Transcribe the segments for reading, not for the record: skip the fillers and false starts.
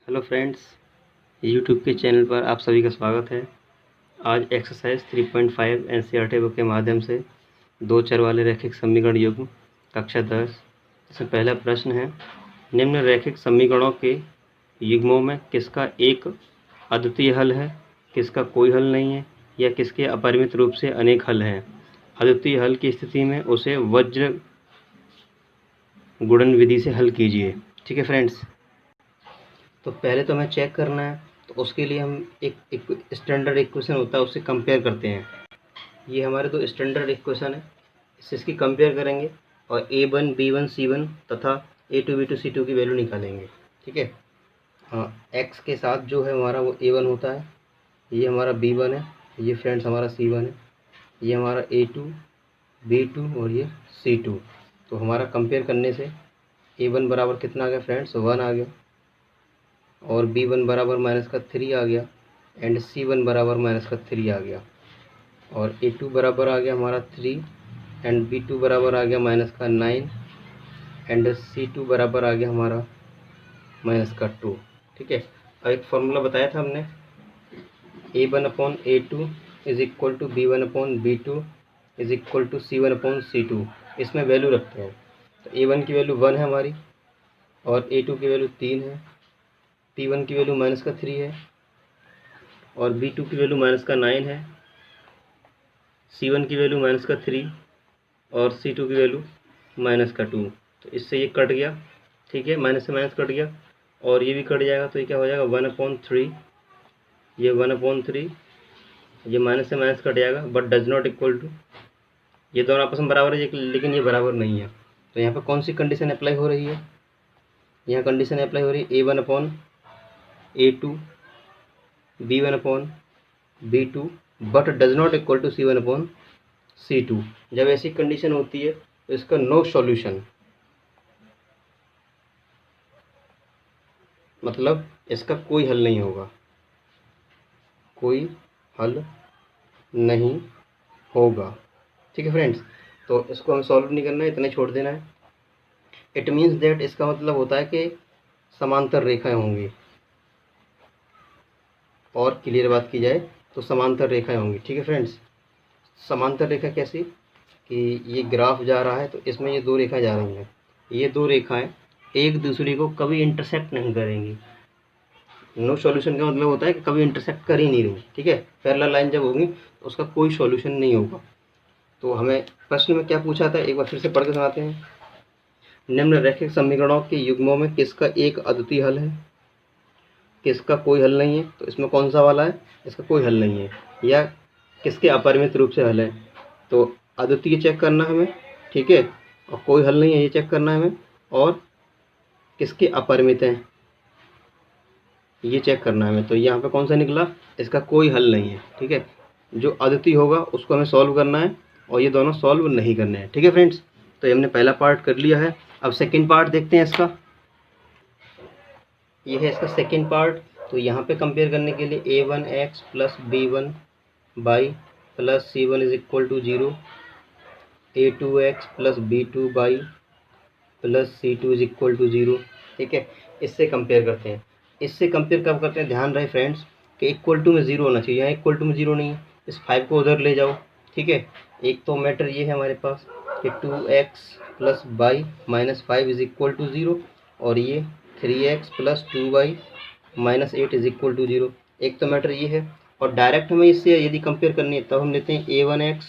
Hello friends, YouTube के channel पर आप सभी का स्वागत है। आज एक्सरसाइज 3.5 एनसीईआरटी बुक के माध्यम से दो चर वाले रैखिक समीकरण युग्म कक्षा 10। इसमें पहला प्रश्न है, निम्न रैखिक समीकरणों के युग्मों में किसका एक अद्वितीय हल है, किसका कोई हल नहीं है, या किसके अपरिमित रूप से अनेक हल हैं। अद्वितीय हल की स्थिति में उसे वज्र गुणन विधि से हल कीजिए। ठीक है फ्रेंड्स, तो पहले तो हमें चेक करना है, तो उसके लिए हम एक स्टैंडर्ड इक्वेशन होता है उससे कंपेयर करते हैं। ये हमारे दो स्टैंडर्ड इक्वेशन है, इससे इसकी कंपेयर करेंगे और A1 B1 C1 तथा A2 B2 C2 की वैल्यू निकालेंगे। ठीक है, एक्स के साथ जो है हमारा वो A1 होता है, ये हमारा B1 है, ये फ्रेंड्स हमारा C1 है, ये हमारा A2 B2 और ये C2। तो हमारा कंपेयर करने से A1 बराबर कितना आ गया फ्रेंड्स, 1 आ गया, और B1 बराबर -3 आ गया, एंड C1 बराबर -3 आ गया, और A2 बराबर आ गया हमारा 3, एंड B2 बराबर आ गया -9, एंड C2 बराबर आ गया हमारा -2। ठीक है, अब एक फॉर्मूला बताया था हमने, A1/A2 is equal to B1/B2 is equal to C1/C2। इसमें वैल्यू रखते हैं, तो A1 की वैल्यू 1 है हमारी, और A2 की वैल्यू 3 है, P1 की वैल्यू -3 है, और B2 की वैल्यू -9 है, C1 की वैल्यू -3 और C2 की वैल्यू -2। तो इससे ये कट गया, ठीक है, माइनस से माइनस कट गया, और ये भी कट जाएगा, तो ये क्या हो जाएगा 1/3, ये 1/3, ये माइनस से माइनस कट जाएगा, but does not equal to, ये दोनों आपस में बराबर है लेकिन ये बराबर नहीं है। तो यहाँ पर कौन सी कंडीशन अप्लाई हो रही है, यहाँ कंडीशन अप्लाई हो रही है A1/A2 B1/B2 but does not equal to C1/C2। जब ऐसी कंडीशन होती है तो इसका नो सॉल्यूशन, मतलब इसका कोई हल नहीं होगा, कोई हल नहीं होगा। ठीक है फ्रेंड्स, तो इसको हमें सॉल्व नहीं करना है, इतना छोड़ देना है। इट मीन्स दैट, इसका मतलब होता है कि समांतर रेखाएं होंगी, और क्लियर बात की जाए तो समांतर रेखाएं होंगी। ठीक है फ्रेंड्स, समांतर रेखा कैसी कि ये ग्राफ जा रहा है, तो इसमें ये दो रेखाएं जा रही हैं, ये दो रेखाएं एक दूसरे को कभी इंटरसेक्ट नहीं करेंगी। नो सॉल्यूशन का मतलब होता है कि कभी इंटरसेक्ट कर ही नहीं रही। ठीक है, पैरेलल लाइन जब होगी तो उसका कोई सॉल्यूशन नहीं होगा। तो हमें प्रश्न में क्या पूछा था, एक बार फिर से पढ़ के सुनाते हैं। निम्न रैखिक समीकरणों के युग्मों में किसका एक अद्वितीय हल है, किसका कोई हल नहीं है। तो इसमें कौन सा वाला है, इसका कोई हल नहीं है, या किसके अपरिमित रूप से हल है। तो अद्वितीय चेक करना हमें, ठीक है, और कोई हल नहीं है ये चेक करना है हमें, और किसके अपरिमित हैं ये चेक करना है हमें। तो यहाँ पे कौन सा निकला, इसका कोई हल नहीं है। ठीक है, जो अद्वितीय होगा उसको हमें सॉल्व करना है, और ये दोनों सॉल्व नहीं करने हैं। ठीक है फ्रेंड्स, तो हमने पहला पार्ट कर लिया है। अब सेकेंड पार्ट देखते हैं इसका, ये है इसका सेकेंड पार्ट। तो यहाँ पे कंपेयर करने के लिए A1x plus B1 by plus C1 is equal to 0, A2x plus B2 by plus C2 is equal to 0। ठीक है, इससे कंपेयर करते हैं। इससे कंपेयर कब करते हैं, ध्यान रहे फ्रेंड्स कि इक्वल टू में 0 होना चाहिए, यहाँ इक्वल टू में 0 नहीं है, इस 5 को उधर ले जाओ। ठीक है, एक तो मैटर ये है हमारे पास कि 2x plus by -5 is equal to 0, और ये 3x plus 2y -8 is equal to 0। एक तो मैटर ये है, और डायरेक्ट हमें इससे यदि कंपेयर करनी है तब हम लेते हैं A1x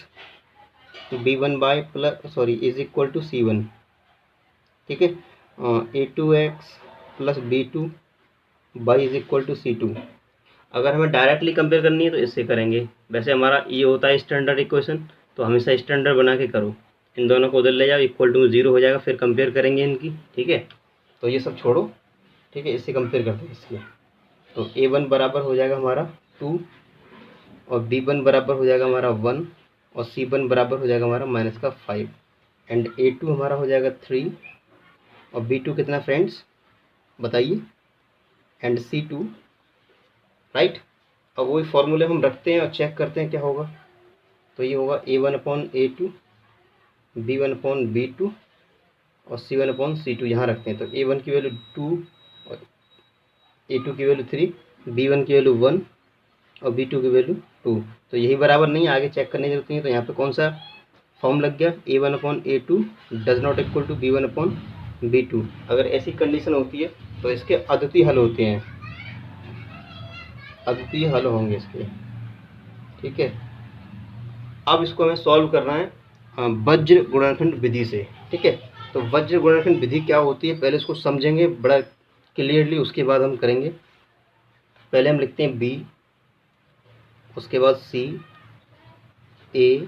B1 by plus sorry is equal to C1। ठीक है, A2x plus B2 by is equal to C2। अगर हमें डायरेक्टली कंपेयर करनी है तो इससे करेंगे। वैसे हमारा ये होता है स्टैंडर्ड इक्वेशन, तो हमेशा स्टैंडर्ड बना के करो, इन दोनों को उधर ले जाओ, इक्वल टू 0 हो जाएगा, फिर कंपेयर करेंगे इनकी। ठीक है, तो ये सब छोड़ो, ठीक है, इससे कंपेयर करते हैं इसलिए। तो A1 बराबर हो जाएगा हमारा 2, और B1 बराबर हो जाएगा हमारा 1, और C1 बराबर हो जाएगा हमारा -5, एंड A2 हमारा हो जाएगा 3, और B2 कितना फ्रेंड्स बताइए, एंड C2, राइट। अब वही फॉर्मूले हम रखते हैं और चेक करते हैं क्या होगा। तो ये होगा A1/A2 B1/B2 और C1/C2 यहाँ रखते हैं। तो A1 की वैल्यू 2, A2 की वैल्यू 3, B1 की वैल्यू 1 और B2 की वैल्यू 2। तो यही बराबर नहीं है, आगे चेक करने की जरूरत नहीं है। तो यहाँ पे कौन सा फॉर्म लग गया, A1/A2 does not equal to B1/B2। अगर ऐसी कंडीशन होती है तो इसके अद्वितीय हल होते हैं, अद्वितीय हल होंगे इसके। ठीक है, अब इसको हमें सॉल्व करना है वज्र गुणनखंड विधि से। ठीक है, तो वज्र गुणनखंड विधि क्या होती है पहले इसको समझेंगे बड़ा क्लियरली, उसके बाद हम करेंगे। पहले हम लिखते हैं B, उसके बाद C, A,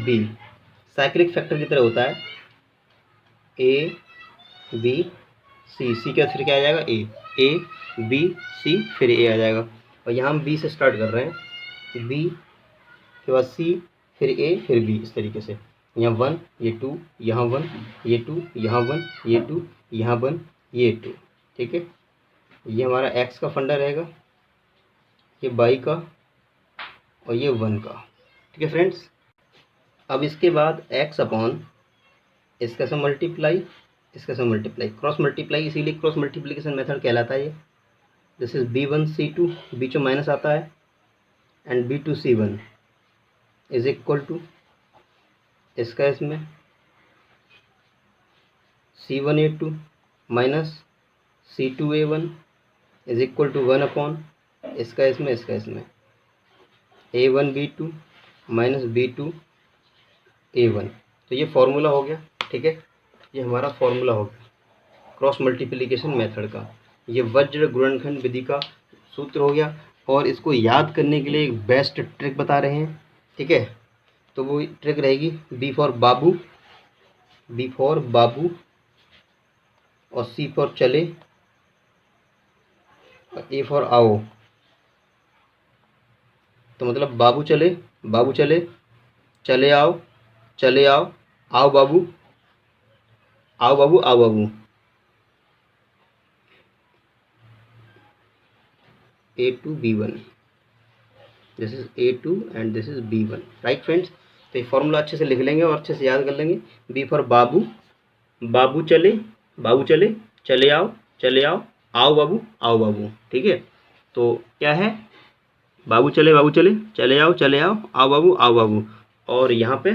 B। Cyclic factor की तरह होता है, A, B, C के बाद फिर क्या आ जाएगा A, B, C फिर A आ जाएगा। और यहाँ हम B से स्टार्ट कर रहे हैं, B के बाद C फिर A फिर B, इस तरीके से। यहाँ 1 ये 2, यहाँ 1 ये 2, यहाँ 1 ये 2, यहाँ 1 ये 2। ठीक है, ये हमारा x का फंडा रहेगा, ये y का और ये 1 का। ठीक है फ्रेंड्स, अब इसके बाद x अपॉन इसका से मल्टीप्लाई, इसका से मल्टीप्लाई, क्रॉस मल्टीप्लाई, इसीलिए क्रॉस मल्टीप्लिकेशन मेथड कहलाता है ये। दिस इज B1C2, बीचों माइनस आता है, and B2C1 is equal to इसका इसमें C1A2 minus C2A1 is equal to 1 upon इसका इसमें A1B2 माइनस B2A1। तो ये फॉर्मूला हो गया। ठीक है, ये हमारा फॉर्मूला हो गया क्रॉस मल्टीप्लिकेशन मेथड का। ये वज्र गुणनखंड विधि का सूत्र हो गया, और इसको याद करने के लिए एक बेस्ट ट्रिक बता रहे हैं। ठीक है, तो वो ट्रिक रहेगी B for Babu, B for Babu और C फॉर चले और A फॉर आओ। तो मतलब बाबू चले, चले आओ, चले आओ, आओ बाबू, आओ बाबू, आओ बाबू। A2 B1, this is A2 and this is B1। Right friends, तो ये फॉर्मूला अच्छे से लिख लेंगे और अच्छे से याद कर लेंगे। B फॉर बाबू, बाबू चले, चले आओ, आओ बाबू, आओ बाबू। ठीक है, तो क्या है, बाबू चले, चले आओ, आओ बाबू, आओ बाबू। और यहाँ पे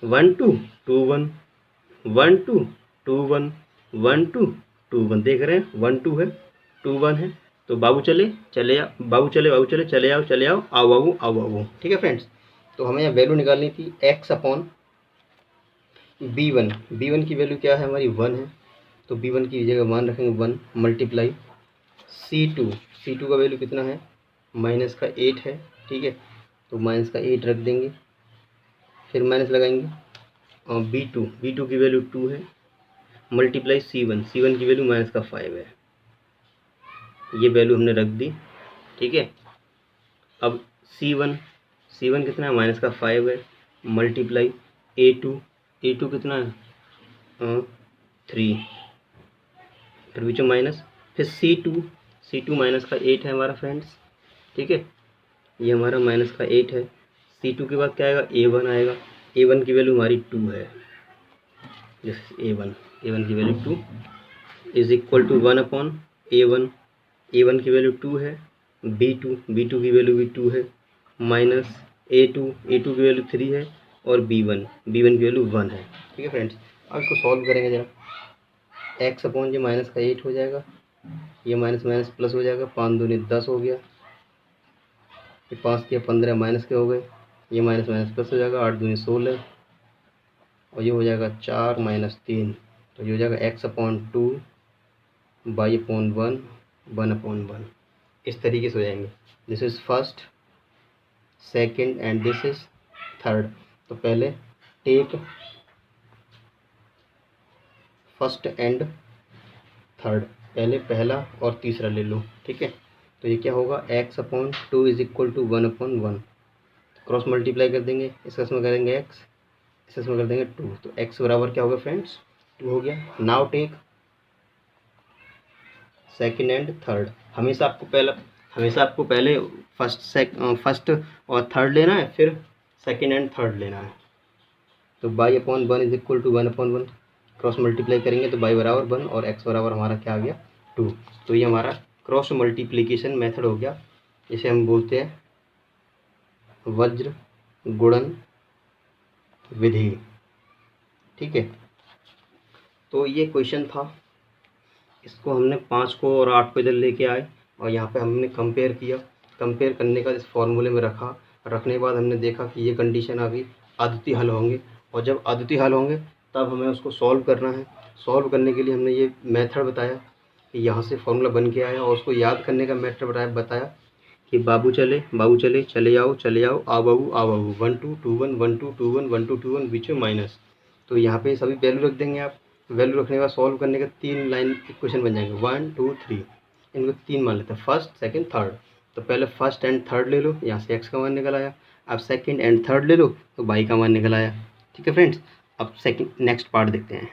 1 2 2 1, 1 2 2 1, 1 2 2 1, देख रहे हैं 1 2 है, 2 1 है। तो बाबू चले, बाबू चले, चले आओ, आओ बाबू, आओ बाबू। ठीक है फ्रेंड्स, तो हमें यहाँ वैल्यू निकालनी थी x अपॉन B1 की वैल्यू क्या है हमारी 1 है, तो B1 की जगह मान रखेंगे 1 मल्टीप्लाई C2 का वैल्यू कितना है, माइनस का 8 है। ठीक है, तो माइनस का 8 रख देंगे, फिर माइनस लगाएंगे, और B2 की वैल्यू 2 है, मल्टीप्लाई C1 की वैल्यू माइनस का 5 है। ये वैल्यू हमने रख दी। ठीक है, अब C1 कितना है, माइनस का 5 है, मल्टीप्लाई A2 कितना है 3, फिर बीच में माइनस, फिर C2 माइनस का 8 है हमारा फ्रेंड्स। ठीक है, ये हमारा माइनस का 8 है। C2 के बाद क्या आएगा, A1 आएगा, A1 की वैल्यू हमारी 2 है, जैसे A1 की value 2 is equal to 1 upon A1 की वैल्यू 2 है, B2 की वैल्यू भी 2 है, माइनस A2 की वैल्यू 3 है, और B1 की वैल्यू 1 है। ठीक है फ्रेंड्स, अब इसको सॉल्व करेंगे जरा। x अपॉन ये माइनस का 8 हो जाएगा, ये माइनस माइनस प्लस हो जाएगा, 5 दूनी 10 हो गया, ये 5 किया 15 माइनस के हो गए, ये माइनस माइनस प्लस हो जाएगा, 8 दूनी 16, और ये हो जाएगा 4 माइनस 3, तो ये हो जाएगा x upon 2 by upon 1 upon 1। इस तरीके से हो जाएंगे। This is first, second and this is third. तो पहले टेक फर्स्ट एंड थर्ड, पहले पहला और तीसरा ले लो। ठीक है, तो ये क्या होगा, x upon 2 is equal to 1 upon 1, cross multiply कर देंगे, इसका इसमें करेंगे x, इसका इसमें कर देंगे 2, तो x बराबर क्या होगा फ्रेंड्स, 2 हो गया। Now take second and third. हमेशा आपको पहले फर्स्ट और थर्ड लेना है, फिर सेकंड एंड थर्ड लेना है। तो by upon 1 is equal to 1 upon 1, cross multiply करेंगे तो बाई बराबर 1 और x बराबर हमारा क्या आ गया 2। तो ये हमारा क्रॉस मल्टीप्लिकेशन मेथड हो गया, इसे हम बोलते हैं वज्र गुणन विधि। ठीक है, तो ये क्वेश्चन था, इसको हमने 5 को और 8 को इधर लेके आए और यहाँ पे हमने कंपेयर किया। कंपेयर करने का इस फॉर्मूले में रखा, रखने के बाद हमने देखा कि ये कंडीशन आ गई, अद्वितीय हल होंगे, और जब अद्वितीय हल होंगे तब हमें उसको सॉल्व करना है। सॉल्व करने के लिए हमने ये मेथड बताया कि यहाँ से फॉर्मूला बन के आया, और उसको याद करने का मेथड बताया कि बाबू चले चले आओ आओ बाबू 1 2 2 1 1 2 2 1 1 2 2 1 बीच में माइनस। तो यहाँ पे सभी वैल्यू रख देंगे आप। वैल्यू रखने के बाद सॉल्व करने का 3 लाइन इक्वेशन बन जाएंगे, 1 2 3। इनको 3 मान लेते हैं, फर्स्ट सेकंड थर्ड। तो पहले फर्स्ट एंड थर्ड ले लो, यहाँ से एक्स का मान निकल आया। अब सेकंड एंड थर्ड ले लो तो वाई का मान निकल आया। ठीक है फ्रेंड्स, अब सेकंड नेक्स्ट पार्ट देखते हैं।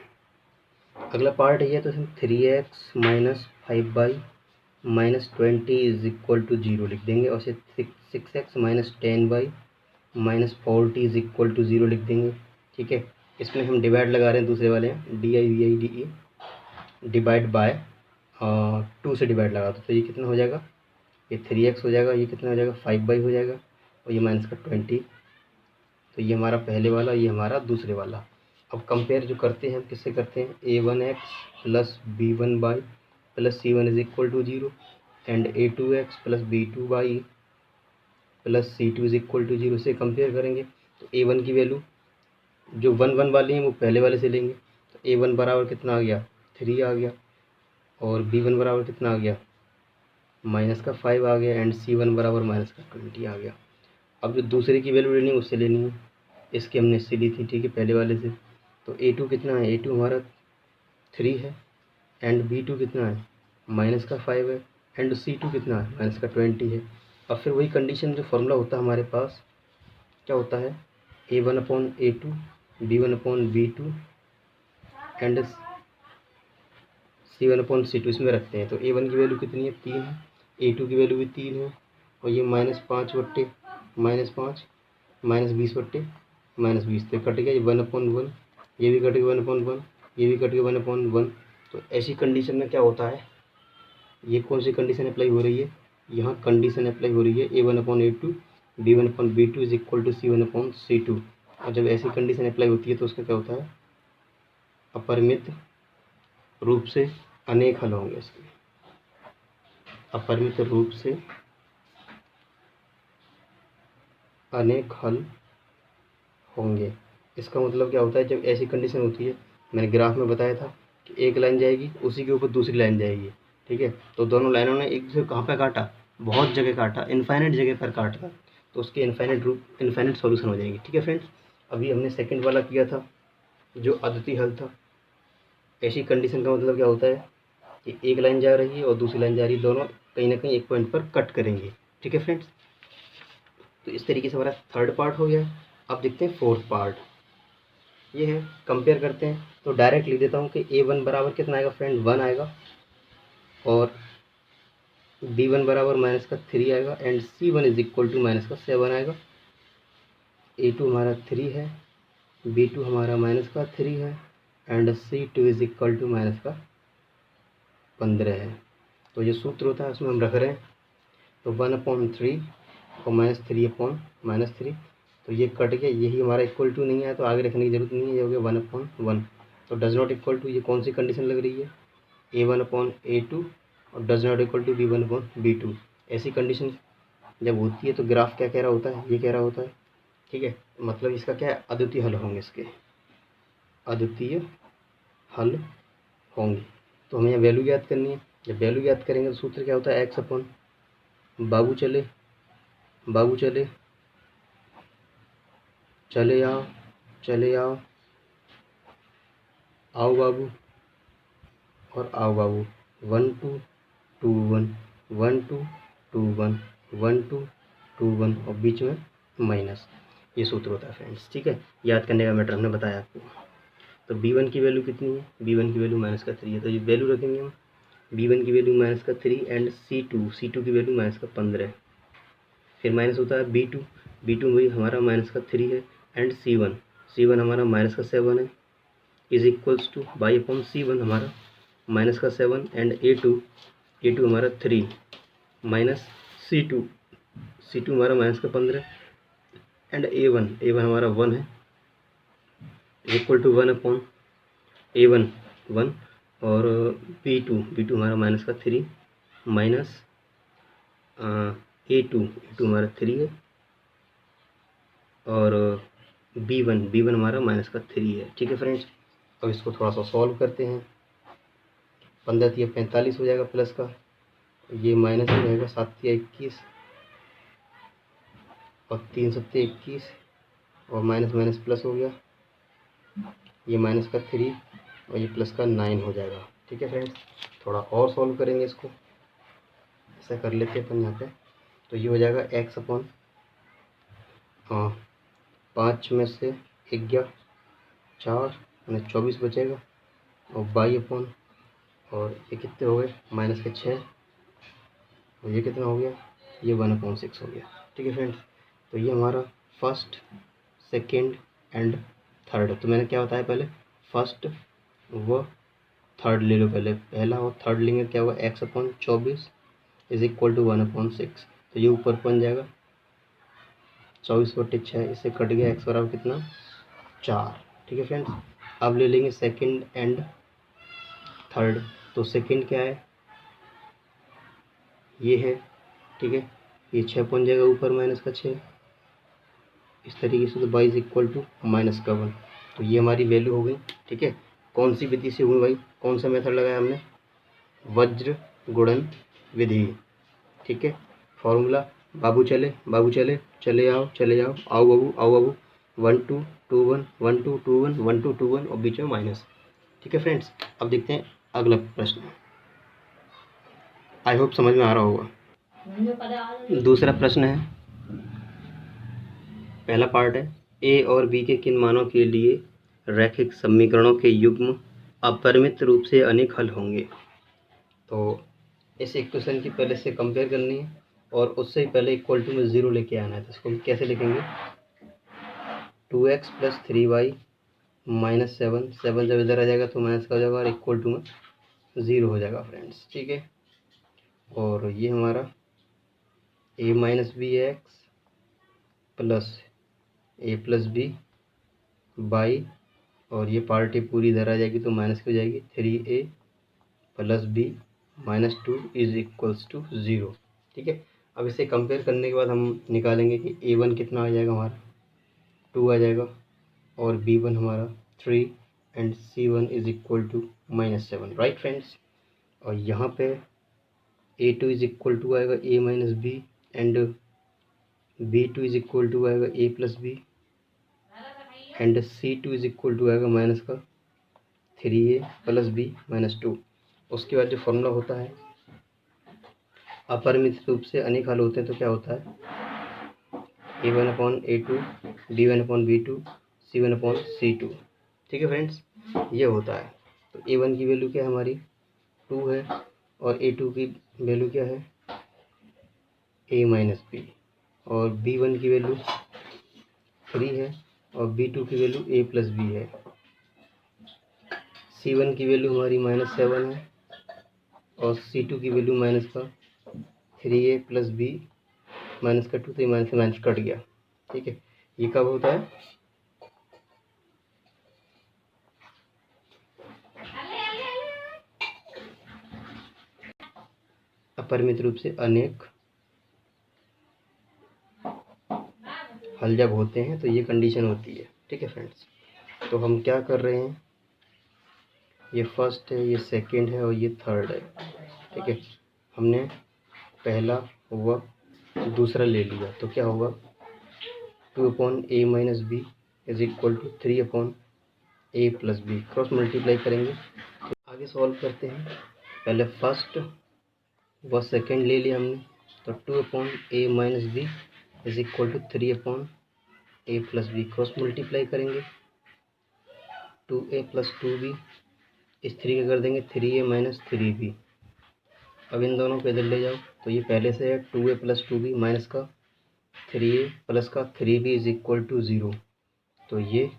अगला पार्ट ये है, तो हम 3x minus 5y minus 20 is equal to 0 लिख देंगे, और 6x minus 10y minus 40 is equal to 0 लिख देंगे। ठीक है, इसमें हम डिवाइड लगा रहे हैं, दूसरे वाले हैं DI डिवाइड बाय 2 से डिवाइड लगा दो, तो ये कितना हो जाएगा, ये 3x हो जाएगा, ये कितना हो जाएगा 5y हो जाएगा, और ये माइनस का 20। तो ये हमारा पहले वाला, ये हमारा दूसरे वाला। अब कंपेयर जो करते हैं किससे करते हैं, a1x plus b1y plus c1 is equal to 0 and a2x plus b2y plus c2 is equal to 0 से कंपेयर करेंगे। तो a1 की वैल्यू जो 1 1 वाली है वो पहले वाले से लेंगे, तो a1 बराबर कितना आ गया 3 आ गया, और b1 बराबर कितना आ गया माइनस का 5 आ गया, एंड c1 बराबर माइनस का 20 आ गया। अब जो दूसरे की वैल्यू लेनी है उससे लेनी है, इसकी हमने इससे ली थी, ठीक है, पहले वाले से। तो a2 कितना है, a2 हमारा 3 है, एंड b2 कितना है माइनस का 5 है, एंड c2 कितना है माइनस का 20 है। अब फिर वही कंडीशन जो फॉर्मूला होता है हमारे पास, क्या होता है a1 upon a2 b1 upon b2 and c1 upon c2 इसमें रखते हैं। तो a1 की वैल्यू कितनी है 3 है, a2 की वैल्यू भी 3 है, और ये -5 बट्टे -5 -20 बट्टे -20, तो कट गया ये 1/1, ये भी कट गया 1/1, ये भी कट गया 1/1। तो ऐसी कंडीशन में क्या होता है, ये कौन सी कंडीशन अप्लाई हो रही है, यहाँ कंडीशन अप्लाई हो रही है a1/a2 b1/b2 is equal to c1/c2। और जब ऐसी कंडीशन अप्लाई होती है तो उसका क्या होता है, अपरिमित रूप से अनेक हल होंगे इसके, अपरिमित रूप से अनेक हल होंगे। इसका मतलब क्या होता है, जब ऐसी कंडीशन होती है, मैंने ग्राफ में बताया था कि एक लाइन जाएगी उसी के ऊपर दूसरी लाइन जाएगी। ठीक है, तो दोनों लाइनों ने एक दूसरे कहाँ पे काटा, बहुत जगह काटा, इनफाइनाइट जगह पर काटा, तो उसके इनफाइनाइट सॉल्यूशन हो जाएगी। ठीक है फ्रेंड्स, अभी हमने सेकंड वाला किया था जो अद्वितीय हल था। ऐसी कंडीशन का मतलब क्या होता है कि एक लाइन जा रही है और दूसरी लाइन जा रही है, दोनों कहीं ना कहीं एक पॉइंट पर कट करेंगे। ठीक है फ्रेंड्स, तो इस तरीके से हमारा थर्ड पार्ट हो गया। अब देखते हैं फोर्थ पार्ट, ये है कंपेयर करते हैं। तो डायरेक्ट लिख देता हूँ कि a1 बराबर कितना आएगा फ्रेंड 1 आएगा, और b1 बराबर माइनस का 3 आएगा, and c1 is equal to minus का 7 आएगा। a2 हमारा 3 है, b2 हमारा माइनस का 3 है, and c2 is equal to minus का 15 है। तो ये सूत्र होता है उसमें हम रख रहे हैं, तो 1/3 और -3/-3, तो ये कट गया, यही हमारा इक्वल टू नहीं है तो आगे रखने की जरूरत नहीं है, ये हो गया 1/1। तो डज नॉट इक्वल टू, ये कौन सी कंडीशन लग रही है, a1/a2 और does not equal to b1/b2। ऐसी कंडीशन जब होती है तो ग्राफ क्या कह रहा होता है, ये कह रहा होता है। ठीक है, मतलब इसका क्या है, अद्वितीय हल होंगे, इसके अद्वितीय हल होंगे। तो हमें यहाँ वैल्यू याद करनी है, जब वैल्यू याद करेंगे तो सूत्र क्या होता है, x अपॉन बाबू चले चले आओ आओ बाबू और आओ बाबू 1 2 2 1 1 2 2 1 1 2 2 1, और बीच में माइनस, ये सूत्र होता है फ्रेंड्स। ठीक है, याद करने का मैटर हमने बताया आपको। तो b1 की वैल्यू कितनी है, b1 की वैल्यू माइनस का 3 है, तो ये वैल्यू रखेंगे हम, b1 की वैल्यू माइनस का 3 एंड c2 की वैल्यू माइनस का 15 है। फिर माइनस होता है b2 वही हमारा माइनस का 3 है, एंड c1 हमारा माइनस का 7 है, is equals to y upon c1 हमारा माइनस का 7 एंड ए टू हमारा 3 माइनस सी टू हमारा माइनस का 15 एंड ए वन हमारा 1 है equal to 1 upon a one 1 और बी टू हमारा माइनस का 3 माइनस ए टू हमारा 3 है और बी वन हमारा माइनस का 3 है। ठीक है फ्रेंड्स, अब इसको थोड़ा सा सॉल्व करते हैं। 15 तिया 45 हो जाएगा प्लस का, ये माइनस हो जाएगा 7 तिया 21 और 3 सत्ते 21 और माइनस माइनस प्लस हो गया, ये माइनस का 3 और ये प्लस का 9 हो जाएगा। ठीक है फ्रेंड्स, थोड़ा और सॉल्व करेंगे इसको, ऐसा कर लेते हैं अपन यहाँ पे। तो ये हो जाएगा एक्स अपॉन 5 में से 1 गया 4 यानी 24 बचेगा और बाई अपॉन और ये कितने हो गए माइनस के 6 और ये कितना हो गया, ये 1/6 हो गया। ठीक है फ्रेंड्स, तो ये हमारा फर्स्ट सेकेंड एंड थर्ड। तो मैंने क्या बताया पहले, फर्स्ट व थर्ड ले लो, पहले पहला और थर्ड लेंगे क्या होगा, x upon 24 is equal to 1/6। तो ये ऊपर बन जाएगा 24/6, इससे कट गया एक्स बराबर कितना 4। ठीक है फ्रेंड्स, अब ले लेंगे सेकेंड एंड थर्ड। तो सेकेंड क्या है, ये है। ठीक है, ये 6 बन जाएगा ऊपर माइनस का 6 इस तरीके से। तो by is equal to minus का 1। तो ये हमारी वैल्यू हो गई। ठीक है, कौन सी विधि से हुई भाई, कौन सा मेथड लगाया हमने, वज्र गुणन विधि। ठीक है, फॉर्मूला बाबू चले चले आओ आओ बाबू 1 2 2 1 1 2 2 1 1 2 2 1 और बीच में माइनस। ठीक है फ्रेंड्स, अब देखते हैं अगला प्रश्न। आई होप समझ में आ रहा होगा। दूसरा प्रश्न है, पहला पार्ट है, ए और बी के किन मानों के लिए रैखिक समीकरणों के युग्म अपरिमित रूप से अनेक हल होंगे। तो इस इक्वेशन की पहले से कंपेयर करनी है और उससे पहले इक्वल टू में 0 लेके आना है। तो इसको हम कैसे लिखेंगे, 2x + 3y - 7 जब इधर आ जाएगा तो माइनस का हो जाएगा और इक्वल टू में 0 हो जाएगा फ्रेंड्स। ठीक है, और ये हमारा a - bx + a + b by, और ये पार्टी पूरी इधर आ जाएगी तो माइनस की हो जाएगी 3a + b - 2 is equals to 0। ठीक है, अब इसे कंपेयर करने के बाद हम निकालेंगे कि a1 कितना आ जाएगा हमारा 2 आ जाएगा और b1 हमारा 3 and c1 is equal to -7। Right friends, और यहाँ पे a2 इज इक्वल टू आएगा a - b and b2 is equal to आएगा a + b and c2 is equal to आएगा माइनस का 3a + b - 2। उसके बाद जो फॉर्मूला होता है, अपरिमित रूप से अनेक हल होते हैं, तो क्या होता है, a1/a2 b1/b2 c1/c2। ठीक है फ्रेंड्स, ये होता है। तो a1 की वैल्यू क्या है हमारी 2 है और a2 की वैल्यू क्या है a - b और b1 की वैल्यू 3 है और b2 की वैल्यू a + b है। c1 की वैल्यू हमारी -7 है और c2 की वैल्यू माइनस का 3a + b -2, तो ये माइनस से माइनस कट गया। ठीक है, ये कब होता है, अपरिमित रूप से अनेक हल जब होते हैं तो ये कंडीशन होती है। ठीक है फ्रेंड्स, तो हम क्या कर रहे हैं, ये फर्स्ट है, ये सेकंड है और ये थर्ड है। ठीक है, हमने पहला व दूसरा ले लिया तो क्या होगा, 2/a - b is equal to 3/a + b, cross multiply करेंगे। तो आगे सॉल्व करते हैं, पहले फर्स्ट व सेकंड ले लिया हमने, तो 2/a - b is equal to 3/a + b, cross multiply करेंगे, 2a + 2b इस 3 का कर देंगे 3a - 3b। अब इन दोनों को इधर ले जाओ, तो ये पहले से है 2a + 2b माइनस का 3a प्लस का 3b इज इक्वल टू 0। तो ये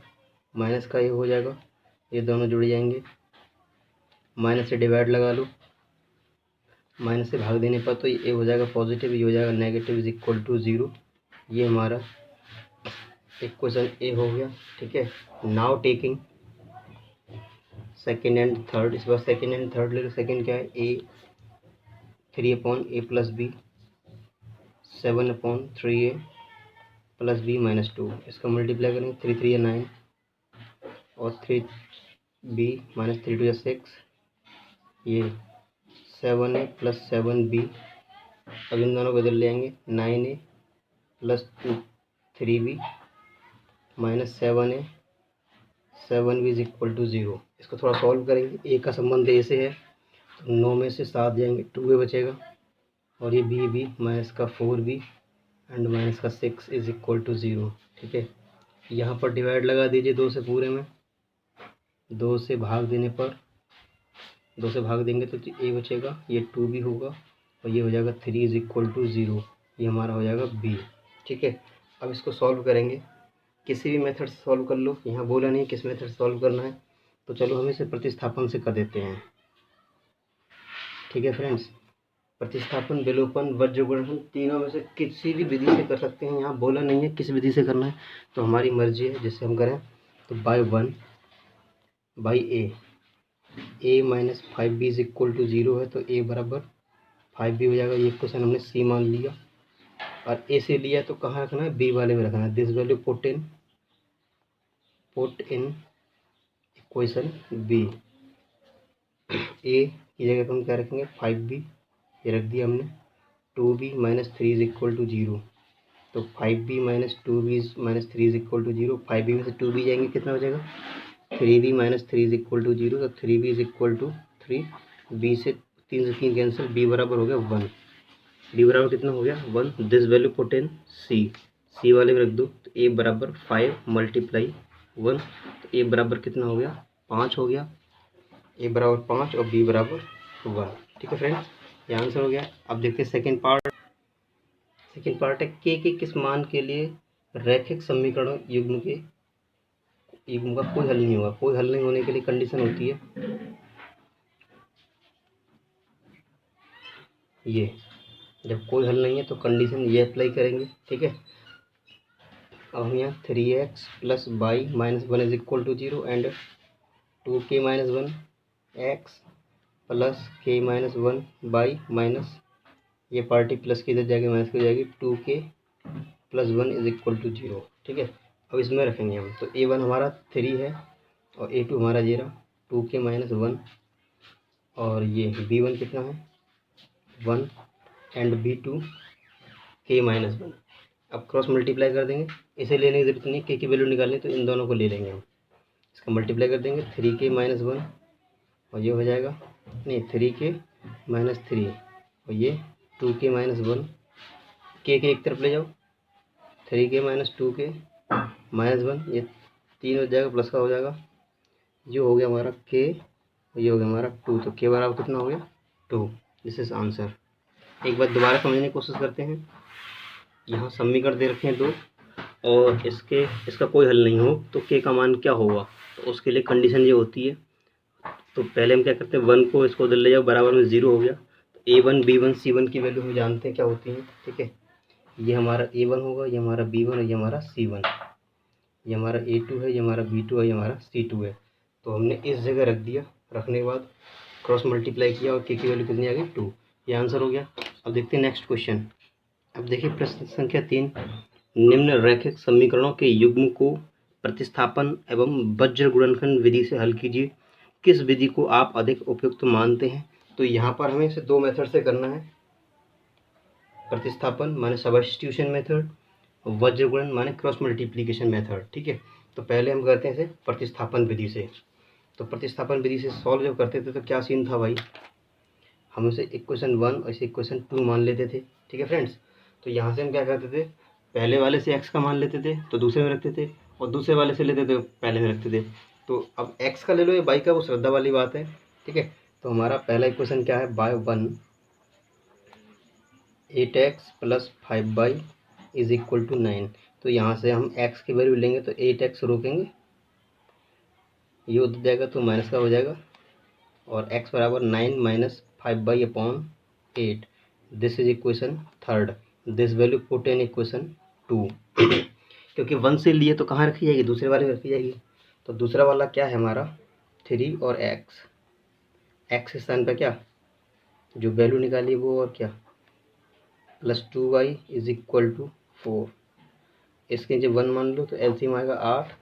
माइनस का ये हो जाएगा, ये दोनों जुड़ जाएंगे, माइनस से डिवाइड लगा लो, माइनस से भाग देने पर तो ये हो जाएगा पॉजिटिव, ये हो जाएगा नेगेटिव इज इक्वल टू 0। ये हमारा इक्वेशन ए हो गया। ठीक है, now taking second and third, इस बार सेकेंड एंड थर्ड ले लो। सेकेंड क्या है, a 3/a plus b 7/3a plus b minus 2। इसका मल्टीप्लाई करेंगे, 3 3 9 और 3b माइनस 3 2 6, ये 7a प्लस 7b। अब इन दोनों को इधर ले आएंगे, 9a plus 3b minus 7b is equal to 0। इसको थोड़ा सॉल्व करेंगे, ए का संबंध ए से है तो 9 में से 7 जाएंगे, 2a बचेगा और ये b माइनस का 4b एंड माइनस का 6 इज इक्वल टू 0। ठीक है, यहाँ पर डिवाइड लगा दीजिए 2 से पूरे में, 2 से भाग देने पर, 2 से भाग देंगे तो a बचेगा, ये 2b होगा और ये हो जाएगा 3 इज इक्वल टू 0। ये हमारा हो जाएगा b। ठीक है, अब इसको सॉल्व करेंगे, किसी भी मेथड से सॉल्व कर लो, यहाँ बोला नहीं किस मेथड से सॉल्व करना है, तो चलो हम इसे प्रतिस्थापन से कर देते हैं। ठीक है फ्रेंड्स, प्रतिस्थापन, विलोपन, वज्रगुणन, तीनों में से किसी भी विधि से कर सकते हैं, यहाँ बोला नहीं है किस विधि से करना है, तो हमारी मर्जी है जिससे हम करें। तो by 1 by a minus 5b is equal to 0 है, तो a बराबर 5b हो जाएगा। ये क्वेश्चन हमने c मान लिया और a से लिया तो कहाँ रखना है, b वाले में रखना है। This value put in equation b। a की जगह पर हम क्या रखेंगे, 5b, ये रख दिया हमने। 2b minus 3 is equal to 0, तो 5b minus 2b minus 3 is equal to 0। 5b में से 2b जाएंगे, कितना हो जाएगा, 3b minus 3 is equal to 0, तो 3b is equal to 3। b से 3 से 3 कैंसिल, b बराबर हो गया 1। b बराबर कितना हो गया, 1। This value put in c वाले में रख दो, तो a बराबर 5 मल्टीप्लाई 1, तो a बराबर कितना हो गया, 5 हो गया। a बराबर 5 और b बराबर 1। ठीक है फ्रेंड्स, ये आंसर हो गया। अब देखते हैं सेकेंड पार्ट। सेकेंड पार्ट है के किस मान के लिए रैखिक समीकरण युग्म का कोई हल नहीं होगा। कोई हल नहीं होने के लिए कंडीशन होती है ये, जब कोई हल नहीं है तो कंडीशन ये अप्लाई करेंगे। ठीक है, अब हम यहाँ 3x plus y minus 1 is equal to 0 and 2k minus 1 x plus k minus 1 y minus, ये पार्टी प्लस की इधर जाके माइनस की हो जाएगी, 2k plus 1 is equal to 0। ठीक है, अब इसमें रखेंगे हम, तो a1 हमारा 3 है और a2 हमारा 0, 2k माइनस 1 और ये b1 कितना है 1 एंड b2 k माइनस 1। अब क्रॉस मल्टीप्लाई कर देंगे, इसे लेने की जरूरत नहीं, k की वैल्यू निकालनी तो इन दोनों को ले लेंगे हम, इसका मल्टीप्लाई कर देंगे, 3k माइनस 1 और ये हो जाएगा, नहीं 3k माइनस 3 और ये 2k माइनस 1, k के एक तरफ ले जाओ, 3k माइनस 2k माइनस 1, ये 3 हो जाएगा प्लस का हो जाएगा, जो हो गया हमारा k और ये हो गया हमारा 2, तो k बराबर कितना हो गया 2। This is answer. एक बार दोबारा समझने की कोशिश करते हैं। यहाँ समीकरण दे रखे हैं 2 और इसका कोई हल नहीं हो तो k का मान क्या होगा, तो उसके लिए कंडीशन ये होती है। तो पहले हम क्या करते हैं, 1 को इसको उधर ले जाओ, बराबर में 0 हो गया, तो a1 b1 c1 की वैल्यू हम जानते हैं क्या होती है। ठीक है, ये हमारा a1 होगा, ये हमारा b1 और ये हमारा c1, ये हमारा a2 है, ये हमारा b2 है, ये हमारा c2 है। तो हमने इस जगह रख दिया, रखने के बाद क्रॉस मल्टीप्लाई किया और k की वैल्यू कितनी आ गई 2। ये आंसर हो गया। अब देखते हैं नेक्स्ट क्वेश्चन। अब देखिए प्रश्न संख्या 3, निम्न रैखिक समीकरणों के युग्म को प्रतिस्थापन एवं वज्र गुणनखंड विधि से हल कीजिए। किस विधि को आप अधिक उपयुक्त मानते हैं। तो यहाँ पर हमें इसे 2 मेथड से करना है, प्रतिस्थापन माने सब्स्टिट्यूशन मेथड, वज्र गुणन माने क्रॉस मल्टीप्लिकेशन मेथड। ठीक है, तो पहले हम करते हैं इसे प्रतिस्थापन विधि से। तो प्रतिस्थापन विधि से सॉल्व जब करते थे तो क्या सीन था भाई, हम इसे इक्वेशन 1 और इसे इक्वेशन 2 मान लेते थे। ठीक है फ्रेंड्स, तो यहाँ से हम क्या करते थे, पहले वाले से x का मान लेते थे तो दूसरे में रखते थे, और दूसरे वाले से लेते थे पहले में रखते थे। तो अब x का ले लो या y का, वो श्रद्धा वाली बात है। ठीक है, तो हमारा पहला इक्वेशन क्या है, by 1 8x plus 5y is equal to 9। तो यहाँ से हम x की वैल्यू लेंगे तो 8x रोकेंगे, ये उधर जाएगा तो माइनस का हो जाएगा और x बराबर 9 minus 5/8। This is equation third. This value put in equation 2। क्योंकि 1 से लिए तो कहाँ रखी जाएगी, दूसरे वाले में रखी जाएगी। तो दूसरा वाला क्या है हमारा 3 और x के स्थान पर क्या जो वैल्यू निकाली वो और क्या +2y इज इक्वल टू 4। इसके जब 1 मान लो तो एलसीएम आएगा 8।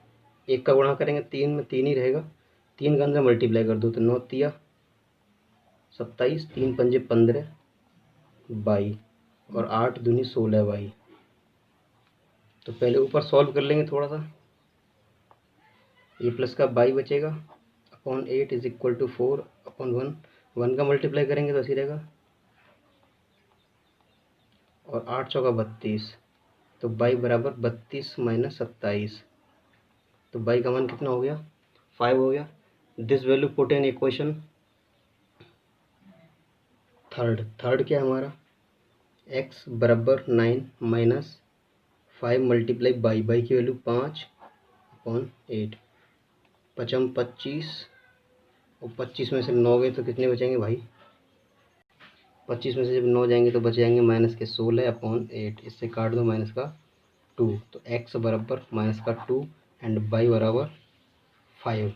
1 का गुणा करेंगे 3 में 3 ही रहेगा, 3 का अंदर मल्टीप्लाई कर दो तो 9 तिया 27, 3 पंजे 15 22 और 8 दूनी 16 22। तो पहले ऊपर सॉल्व कर लेंगे थोड़ा सा। ये प्लस का 22 बचेगा upon 8 is equal to 4 upon 1 का मल्टीप्लाई करेंगे तो ऐसे रहेगा और 8 चौका 32। तो 22 बराबर 32 माइनस 27। तो 22 का मान कितना हो गया 5 हो गया। This value put in equation third क्या है हमारा x बराबर 9 माइनस 5 मल्टीप्लाई बाई की वैल्यू 5 अपॉन 8। 5 25 और 25 में से 9 गए तो कितने बचेंगे भाई 25 में से जब 9 जाएंगे तो बच जाएंगे माइनस के 16 अपॉन 8। इससे काट दो माइनस का 2। तो x बराबर माइनस का 2 एंड y बराबर 5।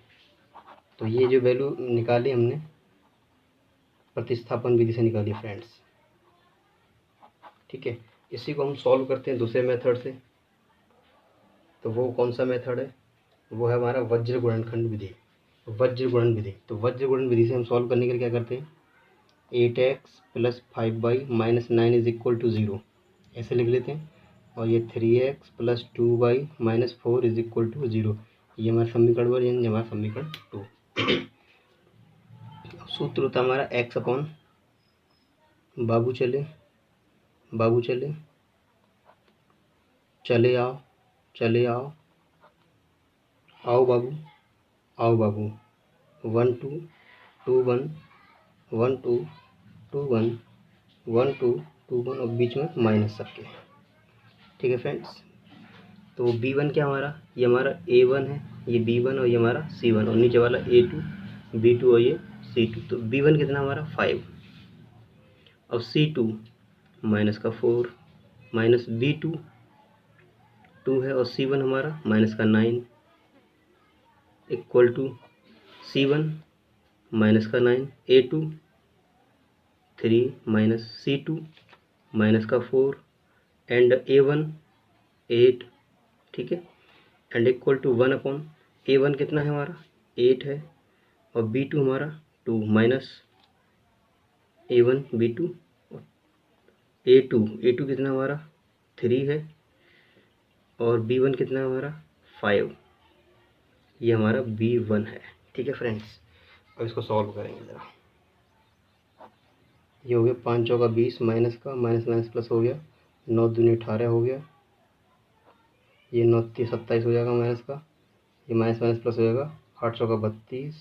तो ये जो वैल्यू निकाली हमने प्रतिस्थापन विधि से निकाली फ्रेंड्स। ठीक है, इसी को हम सॉल्व करते हैं दूसरे मेथड से। तो वो कौन सा मेथड है, वो है हमारा वज्र गुणनखंड विधि, वज्र गुणन विधि। तो वज्र गुणन विधि से हम सॉल्व करने के लिए क्या करते हैं 8x plus 5y minus 9 is equal to 0 ऐसे लिख लेते हैं। और ये 3x plus 2y minus 4 is equal to 0, ये हमारा समीकरण 1 यानी हमारा समीकरण 2। सूत्र होता है हमारा x अपॉन बाबू चले चले आओ आओ बाबू 1 2 2 1 1 2 2 1 1 2 2 1 और बीच में माइनस सबके। ठीक है फ्रेंड्स, तो b1 क्या हमारा ये हमारा a1 है, ये b1 और ये हमारा c1 और नीचे वाला a2 b2 और ये c2। तो b1 कितना हमारा 5 और c2 माइनस का 4 माइनस b2 2 है और c1 हमारा माइनस का 9 इक्वल टू c1 माइनस का 9 a2 3 माइनस c2 माइनस का 4 एंड a1 8। ठीक है, and equal to 1 upon a1 कितना है हमारा 8 है और b2 हमारा 2 माइनस a1 b2 a2 कितना हमारा 3 है और b1 कितना हमारा 5, ये हमारा b1 है। ठीक है फ्रेंड्स, अब इसको सॉल्व करेंगे ज़रा। ये हो गया 5 चौका 20 माइनस का माइनस प्लस हो गया 9 दूनी 18 हो गया, ये 9 3 27 हो जाएगा माइनस का, ये माइनस प्लस हो जाएगा 8 चौका 32,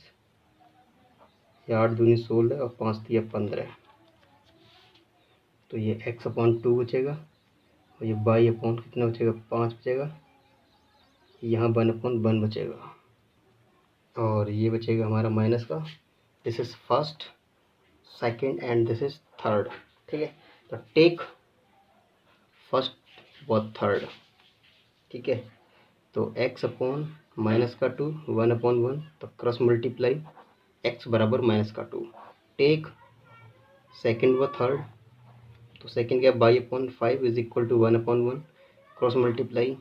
ये 8 दूनी 16 और 5 3 15। तो ये x अपॉन 2 बचेगा और ये y अपॉन कितना बचेगा 5 बचेगा, यहाँ 1 अपॉन 1 बचेगा और ये बचेगा हमारा माइनस का। This is first second and this is third. ठीक है, तो टेक फर्स्ट व थर्ड। ठीक है, तो x अपॉन माइनस का 2 1 अपॉन 1 तो क्रॉस मल्टीप्लाई x बराबर माइनस का 2। टेक सेकेंड व थर्ड, तो सेकेंड क्या y upon 5 is equal to 1 upon 1 cross multiply.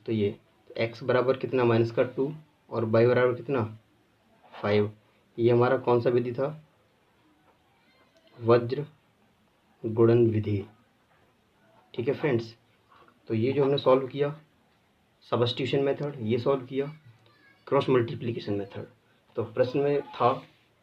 तो ये तो x बराबर कितना माइनस का 2 और y बराबर कितना 5। ये हमारा कौन सा विधि था वज्र गुणन विधि। ठीक है फ्रेंड्स, तो ये जो हमने सॉल्व किया सबस्टिट्यूशन मेथड, ये सॉल्व किया क्रॉस मल्टीप्लिकेशन मेथड। तो प्रश्न में था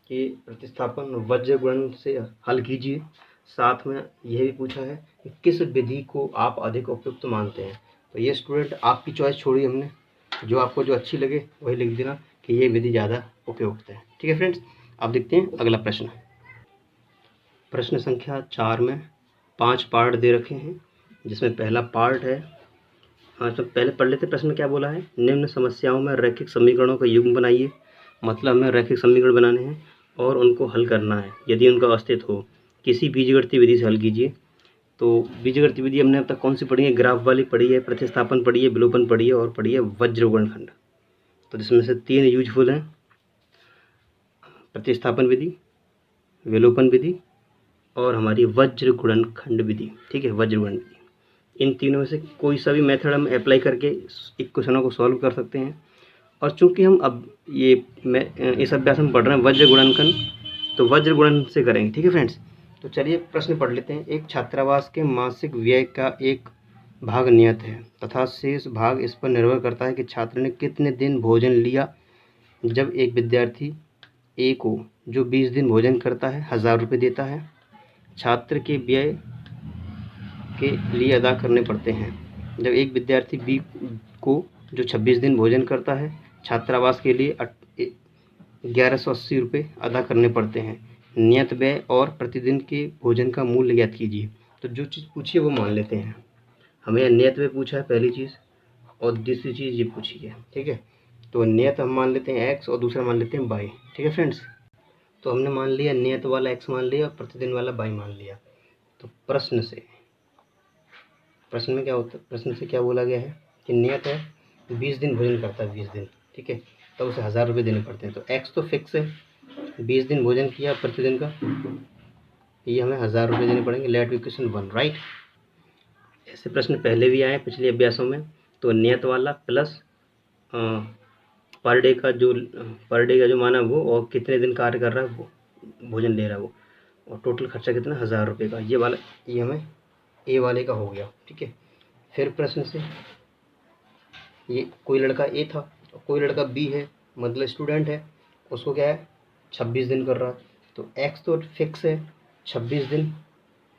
कि प्रतिस्थापन वज्र गुणन से हल कीजिए, साथ में यह भी पूछा है कि किस विधि को आप अधिक उपयुक्त मानते हैं। तो ये स्टूडेंट आपकी चॉइस छोड़ी हमने, जो आपको जो अच्छी लगे वही लिख देना कि ये विधि ज़्यादा उपयुक्त है। ठीक है फ्रेंड्स, अब देखते हैं अगला प्रश्न। प्रश्न संख्या 4 में 5 पार्ट दे रखे हैं, जिसमें पहला पार्ट है। हाँ, तो पहले पढ़ लेते प्रश्न में क्या बोला है। निम्न समस्याओं में रैखिक समीकरणों का युग्म बनाइए। मतलब हमें रैखिक समीकरण बनाने हैं और उनको हल करना है यदि उनका अस्तित्व हो। किसी बीजगणितीय विधि से हल कीजिए। तो बीजगणितीय विधि हमने अब तक कौन सी पढ़ी है? ग्राफ वाली पढ़ी है, प्रतिस्थापन पढ़ी है, विलोपन पढ़ी है और पढ़ी है वज्र गुणनखंड। तो जिसमें से 3 यूजफुल हैं, प्रतिस्थापन विधि, विलोपन विधि और हमारी वज्र गुणनखंड विधि। ठीक है, वज्र गुणन विधि। इन तीनों में से कोई सा भी मेथड हम अप्लाई करके इक्वेशनों को सॉल्व कर सकते हैं। और चूंकि हम अब इस अभ्यास में पढ़ रहे हैं वज्र गुणनखंड, तो वज्र गुणन से करेंगे। ठीक है फ्रेंड्स, तो चलिए प्रश्न पढ़ लेते हैं। एक छात्रावास के मासिक व्यय का एक भाग नियत है तथा शेष भाग इस पर निर्भर करता है कि छात्र ने कितने दिन भोजन लिया। जब एक विद्यार्थी ए को, जो 20 दिन भोजन करता है, 1000 रुपये देता है, छात्र के व्यय के लिए अदा करने पड़ते हैं। जब एक विद्यार्थी बी को, जो 26 दिन भोजन करता है, छात्रावास के लिए 1180 रुपये अदा करने पड़ते हैं। नियत व्यय और प्रतिदिन के भोजन का मूल्य ज्ञात कीजिए। तो जो चीज़ पूछी है वो मान लेते हैं। हमें नियत व्यय पूछा है पहली चीज़, और दूसरी चीज़ ये पूछी है। ठीक है, तो नियत हम मान लेते हैं x और दूसरा मान लेते हैं y। ठीक है फ्रेंड्स, तो हमने मान लिया नियत वाला x मान लिया और प्रतिदिन वाला y मान लिया। तो प्रश्न में क्या होता है? प्रश्न से क्या बोला गया है कि नियत है 20 दिन भोजन करता है, 20 दिन। ठीक है, तो उसे 1000 रुपये देने पड़ते हैं। तो x तो फिक्स है, 20 दिन भोजन किया प्रतिदिन का, ये हमें 1000 रुपये देने पड़ेंगे। Let equation 1 right. ऐसे प्रश्न पहले भी आए पिछले अभ्यासों में। तो नियत वाला प्लस पर डे का जो माना वो, और कितने दिन कार्य कर रहा है वो, भोजन ले रहा है वो, और टोटल खर्चा कितना, 1000 रुपये का। ये हमें ए वाले का हो गया। ठीक है, फिर प्रश्न से ये कोई लड़का ए था और कोई लड़का बी है, मतलब स्टूडेंट है, उसको क्या है 26 दिन कर रहा है। तो एक्स तो फिक्स है 26 दिन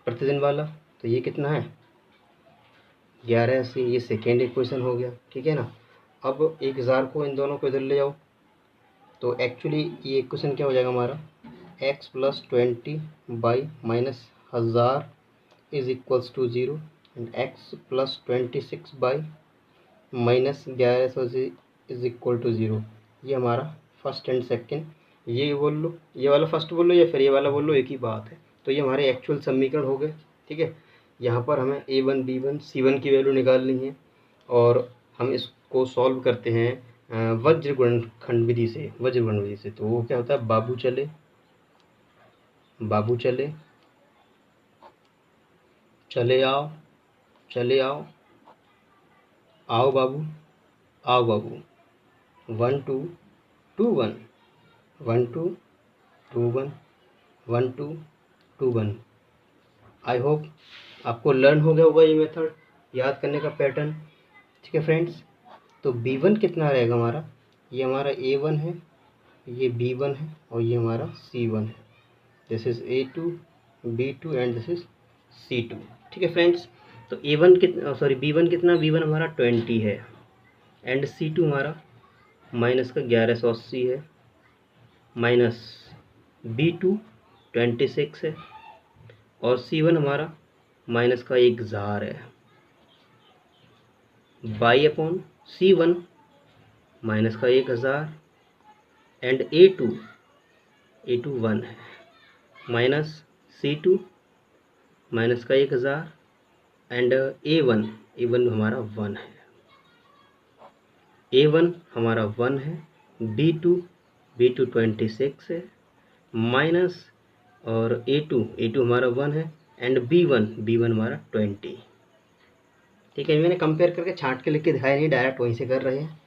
प्रतिदिन वाला, तो ये कितना है 1180। ये सेकेंड इक्वेशन हो गया। ठीक है ना। अब 1000 को इन दोनों को इधर ले जाओ, तो एक्चुअली ये इक्वेशन क्या हो जाएगा हमारा, x + 20 y -1000 is equals to 0 and x + 26 y -1180 is equal to 0। ये हमारा फर्स्ट एंड सेकंड, ये बोल लो, ये वाला फर्स्ट बोल लो या फिर ये वाला बोल लो, एक ही बात है। तो ये हमारे एक्चुअल समीकरण हो गए। ठीक है, यहाँ पर हमें a1 b1 c1 की वैल्यू निकालनी है और हम इसको सॉल्व करते हैं वज्र गुणनखंड विधि से। तो वो क्या होता है, बाबू चले चले आओ, आओ बाबू 1 2 2 1 1 2 2 1 1 2 2 1। आई होप आपको लर्न हो गया होगा ये मेथड, याद करने का पैटर्न। ठीक है फ्रेंड्स, तो b1 कितना रहेगा हमारा, ये हमारा a1 है, ये b1 है और ये हमारा c1 है। This is a2 b2 and this is c2। ठीक है फ्रेंड्स, तो b1 कितना, b1 हमारा 20 है एंड c2 हमारा माइनस का 1180 है, माइनस b2 26 है और c1 हमारा माइनस का 1000 है, बाई अपॉन c1 माइनस का 1000 एंड a2 1 है, माइनस c2 माइनस का 1000 एंड a1 हमारा 1 है, a1 हमारा 1 है, b2 26 है, माइनस और a2 हमारा 1 है एंड b1 हमारा 20। ठीक है, मैंने कंपेयर करके छांट के लिख के दिखाया नहीं, डायरेक्ट वहीं से कर रहे हैं।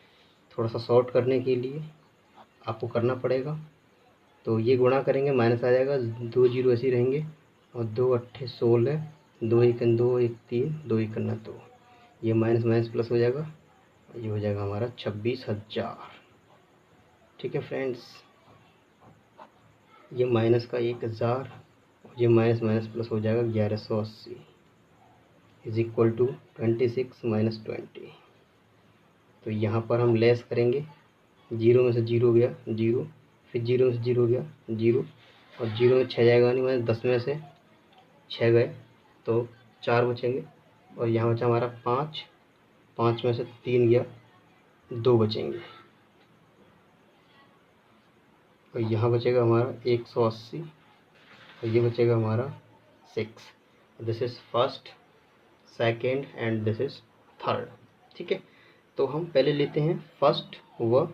थोड़ा सा शॉर्ट करने के लिए आपको करना पड़ेगा। तो ये गुणा करेंगे, माइनस आ जाएगा, 2 0 ऐसे ही रहेंगे और 2 8 16, 2 1 2 1 3, 2 1 2, ये माइनस माइनस प्लस हो जाएगा, ये हो जाएगा हमारा 26,000। ठीक है फ्रेंड्स, ये माइनस का 1000, ये माइनस माइनस प्लस हो जाएगा 1180 इज इक्वल टू 26 माइनस 20। तो यहाँ पर हम लेस करेंगे, 0 में से 0 गया 0, फिर 0 में से 0 गया 0 और 0 में 6 जाएगा नहीं, मतलब 10 में से 6 गए तो 4 बचेंगे और यहाँ बचा हमारा 5 में से 3 गया 2 बचेंगे। और यहाँ बचेगा हमारा 180 और ये बचेगा हमारा 6। This is first, second and this is third. ठीक है, तो हम पहले लेते हैं फर्स्ट व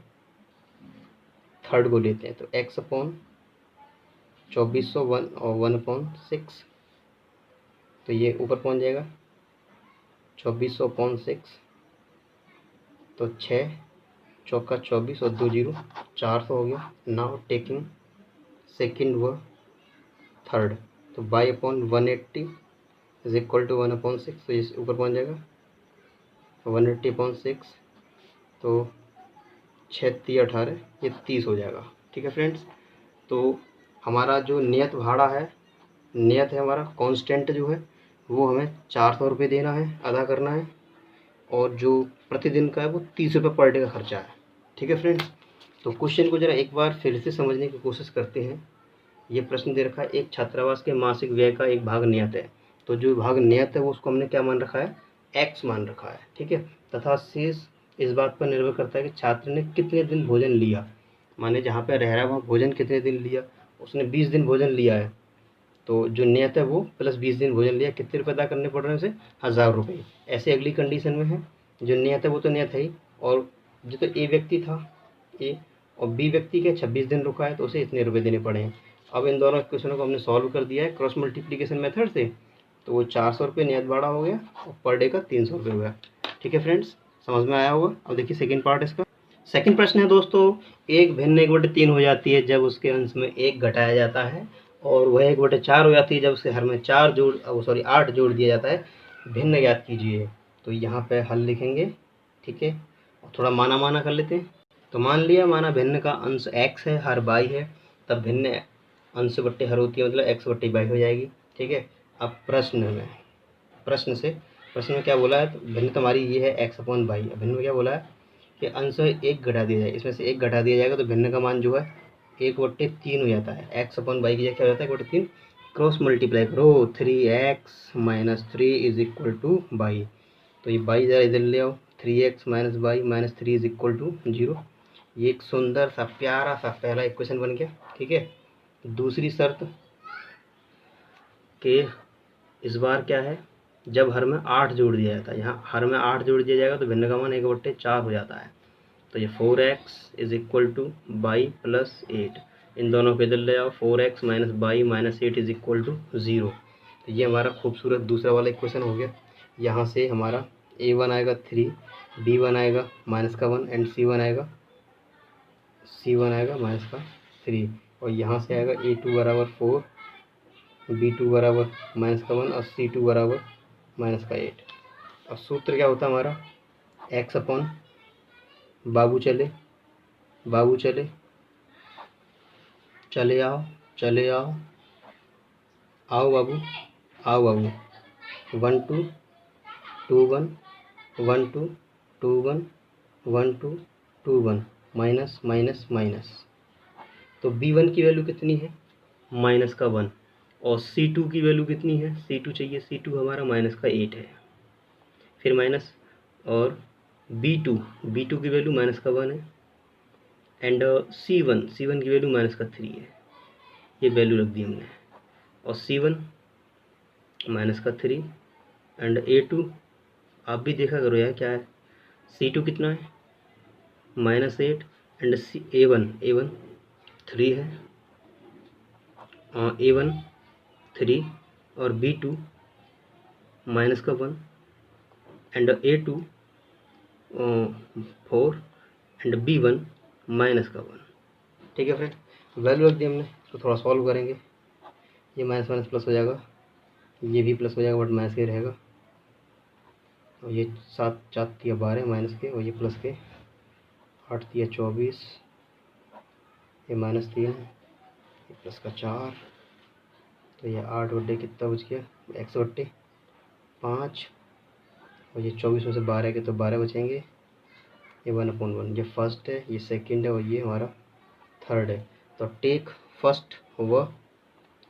थर्ड को लेते हैं। तो x अपॉन 2401 और 1/6, तो ये ऊपर पहुंच जाएगा 2400/6, तो 6 चौका 24 और 2 जीरो 400 हो गया। नाउ टेकिंग सेकेंड व थर्ड, तो by upon 180 is equal to 1/6, तो इस ऊपर पहुंच जाएगा 180/6, तो 6×3 = 18, ये 30 हो जाएगा। ठीक है फ्रेंड्स, तो हमारा जो नियत भाड़ा है, नियत है हमारा कांस्टेंट जो है वो हमें 400 रुपये देना है, अदा करना है, और जो प्रतिदिन का है वो 30 रुपये पर डे का खर्चा है। ठीक है फ्रेंड्स, तो क्वेश्चन को ज़रा एक बार फिर से समझने की कोशिश करते हैं। ये प्रश्न दे रखा है, एक छात्रावास के मासिक व्यय का एक भाग नियत है। तो जो भाग नियत है वो उसको हमने क्या मान रखा है, x मान रखा है। ठीक है, तथा शेष इस बात पर निर्भर करता है कि छात्र ने कितने दिन भोजन लिया। माने जहाँ पे रह रहा है वहाँ भोजन कितने दिन लिया, उसने 20 दिन भोजन लिया है, तो जो नियत है वो प्लस 20 दिन भोजन लिया, कितने रुपये अदा करने पड़ रहे हैं उसे, 1000 रुपये। ऐसे अगली कंडीशन में है, जो नियत है वो तो नियत है ही, और जो तो ए व्यक्ति था, ए, और बी व्यक्ति के 26 दिन रुका है, तो उसे इतने रुपये देने पड़े हैं। अब इन दोनों क्वेश्चनों को हमने सॉल्व कर दिया है क्रॉस मल्टीप्लिकेशन मेथड से, तो वो 400 रुपये नियत भाड़ा हो गया और पर डे का 300 रुपये हो गया। ठीक है फ्रेंड्स, समझ में आया होगा। अब देखिए सेकेंड पार्ट इसका। सेकेंड प्रश्न है दोस्तों, एक भिन्न 1/3 हो जाती है जब उसके अंश में 1 घटाया जाता है, और वह 1/4 हो जाती है जब उसके हर में 8 जोड़ दिया जाता है। भिन्न ज्ञात कीजिए। तो यहाँ पे हल लिखेंगे। ठीक है, और थोड़ा माना माना कर लेते हैं। तो मान लिया, माना भिन्न का अंश x है, हर y है, तब भिन्न अंश बट्टे हर होती है, मतलब x/y हो जाएगी। ठीक है, अब प्रश्न में क्या बोला है, तो भिन्न तुम्हारी ये है x/y। भिन्न में क्या बोला है कि अंश 1 घटा दिया जाए, इसमें से 1 घटा दिया जाएगा, तो भिन्न का मान जो है 1/3 हो जाता है। x/y की जगह क्या हो जाता है, 1/3। क्रॉस मल्टीप्लाई करो, 3x - 3 is equal to y। तो ये y जरा इधर ले आओ, 3x - y - 3 is equal to 0। ये एक सुंदर सा प्यारा सा पहला इक्वेशन बन गया। ठीक है, दूसरी शर्त के इस बार क्या है, जब हर में 8 जोड़ दिया जाता है, यहाँ हर में 8 जोड़ दिया जाएगा तो भिन्न का मान 1/4 हो जाता है। तो ये 4x is equal to y + 8, इन दोनों को इधर ले आओ, 4x - y - 8 is equal to 0। तो ये हमारा खूबसूरत दूसरा वाला इक्वेशन हो गया। यहाँ से हमारा a1 आएगा 3, b1 आएगा -1 एंड c1 आएगा -3, और यहाँ से आएगा a2 बराबर 4, b2 बराबर -1 और c2 बराबर -8। और सूत्र क्या होता है हमारा, x अपॉन बाबू चले चले आओ आओ बाबू 1 2 2 1 1 2 2 1 1 2 2 1 माइनस माइनस माइनस। तो b1 की वैल्यू कितनी है, -1, और c2 की वैल्यू कितनी है, c2 चाहिए, c2 हमारा -8 है, फिर माइनस, और b2 की वैल्यू -1 है, एंड c1 की वैल्यू -3 है। ये वैल्यू रख दी हमने, और c1 -3 एंड a2 आप भी देखा करो यार क्या है, c2 कितना है -8 एंड a1 3 है, a1 3 और b2 -1 and a2 4 and b1 -1। ठीक है फ्रेंड, वैल्यू रख दी हमने, तो थोड़ा सॉल्व करेंगे। ये माइनस माइनस प्लस हो जाएगा, ये भी प्लस हो जाएगा, बट माइनस के रहेगा, और ये 7 4 3 12 माइनस के, और ये प्लस के 8 3 24, ये -3, ये प्लस का 4, तो ये 8 कितना बच गया, x/5, और ये 24 में से 12 के तो 12 बचेंगे, ये 1/1। ये फर्स्ट है, ये सेकंड है, और ये हमारा थर्ड है। तो टेक फर्स्ट व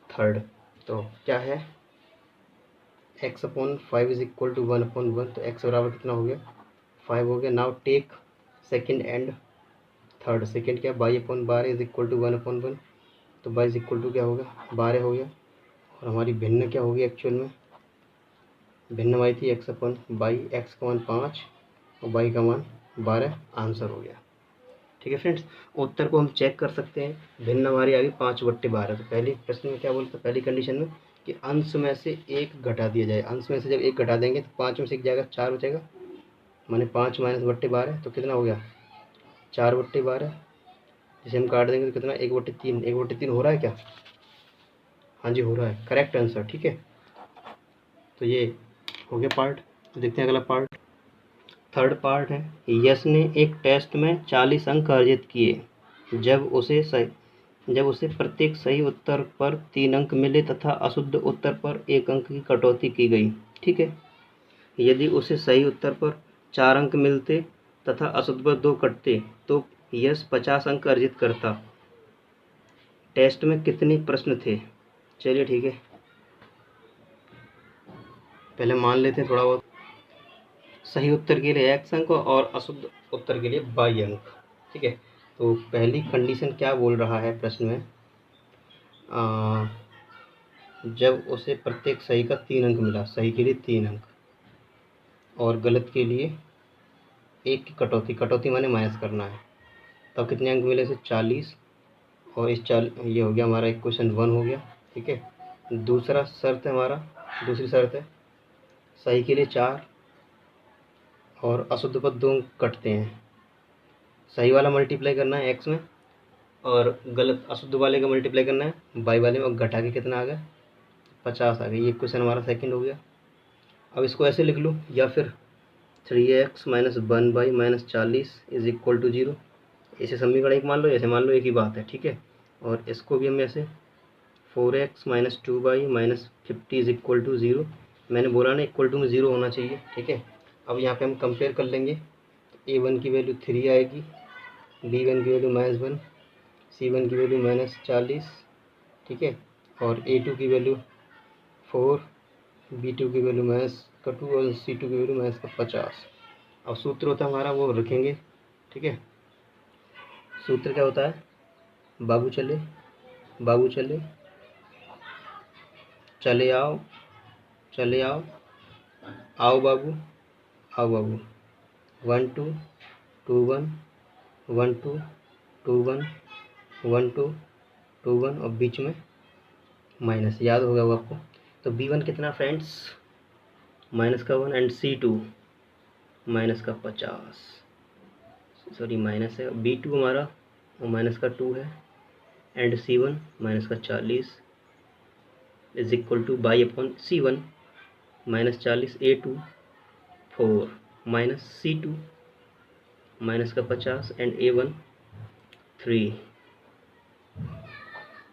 थर्ड, तो क्या है, x/5 इज इक्वल टू 1/1, तो x बराबर कितना हो गया, 5 हो गया। Now take second and third. Second क्या, by upon 12 is equal to 1/1, तो बाई इज इक्वल टू क्या होगा, 12 हो गया। और हमारी भिन्न क्या होगी एक्चुअल में, भिन्न हमारी थी एक्स अपन बाई, एक्स का मान 5 और बाई का मान 12, आंसर हो गया। ठीक है फ्रेंड्स, उत्तर को हम चेक कर सकते हैं। भिन्न हमारी आ गई 5/12। तो पहले प्रश्न में क्या बोलता, पहली कंडीशन में कि अंश में से एक घटा दिया जाए। अंश में से जब एक घटा देंगे तो 5 में से एक जाएगा 4 बचेगा, माने 5 माइनस 12 तो कितना हो गया 4/12। जिसे हम काट देंगे तो कितना 1/3, 1/3 हो रहा है क्या, हाँ जी हो रहा है, करेक्ट आंसर। ठीक है, तो ये हो गया पार्ट। तो देखते हैं अगला पार्ट, थर्ड पार्ट है। यश ने एक टेस्ट में 40 अंक अर्जित किए जब उसे प्रत्येक सही उत्तर पर 3 अंक मिले तथा अशुद्ध उत्तर पर 1 अंक की कटौती की गई। ठीक है, यदि उसे सही उत्तर पर 4 अंक मिलते तथा अशुद्ध पर 2 कटते तो यश 50 अंक अर्जित करता। टेस्ट में कितने प्रश्न थे, चलिए ठीक है पहले मान लेते हैं थोड़ा बहुत। सही उत्तर के लिए x अंक और अशुद्ध उत्तर के लिए y अंक। ठीक है, तो पहली कंडीशन क्या बोल रहा है प्रश्न में, जब उसे प्रत्येक सही का 3 अंक मिला, सही के लिए 3 अंक और गलत के लिए 1 की कटौती, कटौती माने माइनस करना है, तब कितने अंक मिले से 40। और इस ये हो गया हमारा इक्वेशन 1 हो गया। ठीक है, दूसरा शर्त है हमारा, दूसरी शर्त है सही के लिए 4 और अशुद्ध पर 2 कटते हैं। सही वाला मल्टीप्लाई करना है x में और गलत अशुद्ध वाले का मल्टीप्लाई करना है y वाले में, और घटा के कितना आ गया 50 आ गया। ये क्वेश्चन हमारा सेकंड हो गया। अब इसको ऐसे लिख लूँ, या फिर 3x - 1y - 40 is equal to 0, इसे समीकरण एक मान लो, ऐसे मान लो, एक ही बात है। ठीक है, और इसको भी हम ऐसे 4x - 2y - 50 is equal to 0, मैंने बोला ना इक्वल टू में 0 होना चाहिए। ठीक है, अब यहाँ पे हम कंपेयर कर लेंगे, a1 की वैल्यू 3 आएगी, b1 की वैल्यू -1, c1 की वैल्यू -40। ठीक है, और a2 की वैल्यू 4, b2 की वैल्यू -2 और c2 की वैल्यू -50। अब सूत्र होता है हमारा, वो रखेंगे। ठीक है, सूत्र क्या होता है, बाबू चले बाबू चले, चले आओ चले आओ, आओ बाबू आओ बाबू, 1 2 2 1 1 2 2 1 1 2 2 1 और बीच में माइनस, याद होगा वो आपको। तो b1 कितना friends, -1 and c2 -50, sorry minus है। b2 हमारा -2 है and c1 -40 is equal two by upon c1 -40, a2 4 -c2 -50 and a1 3,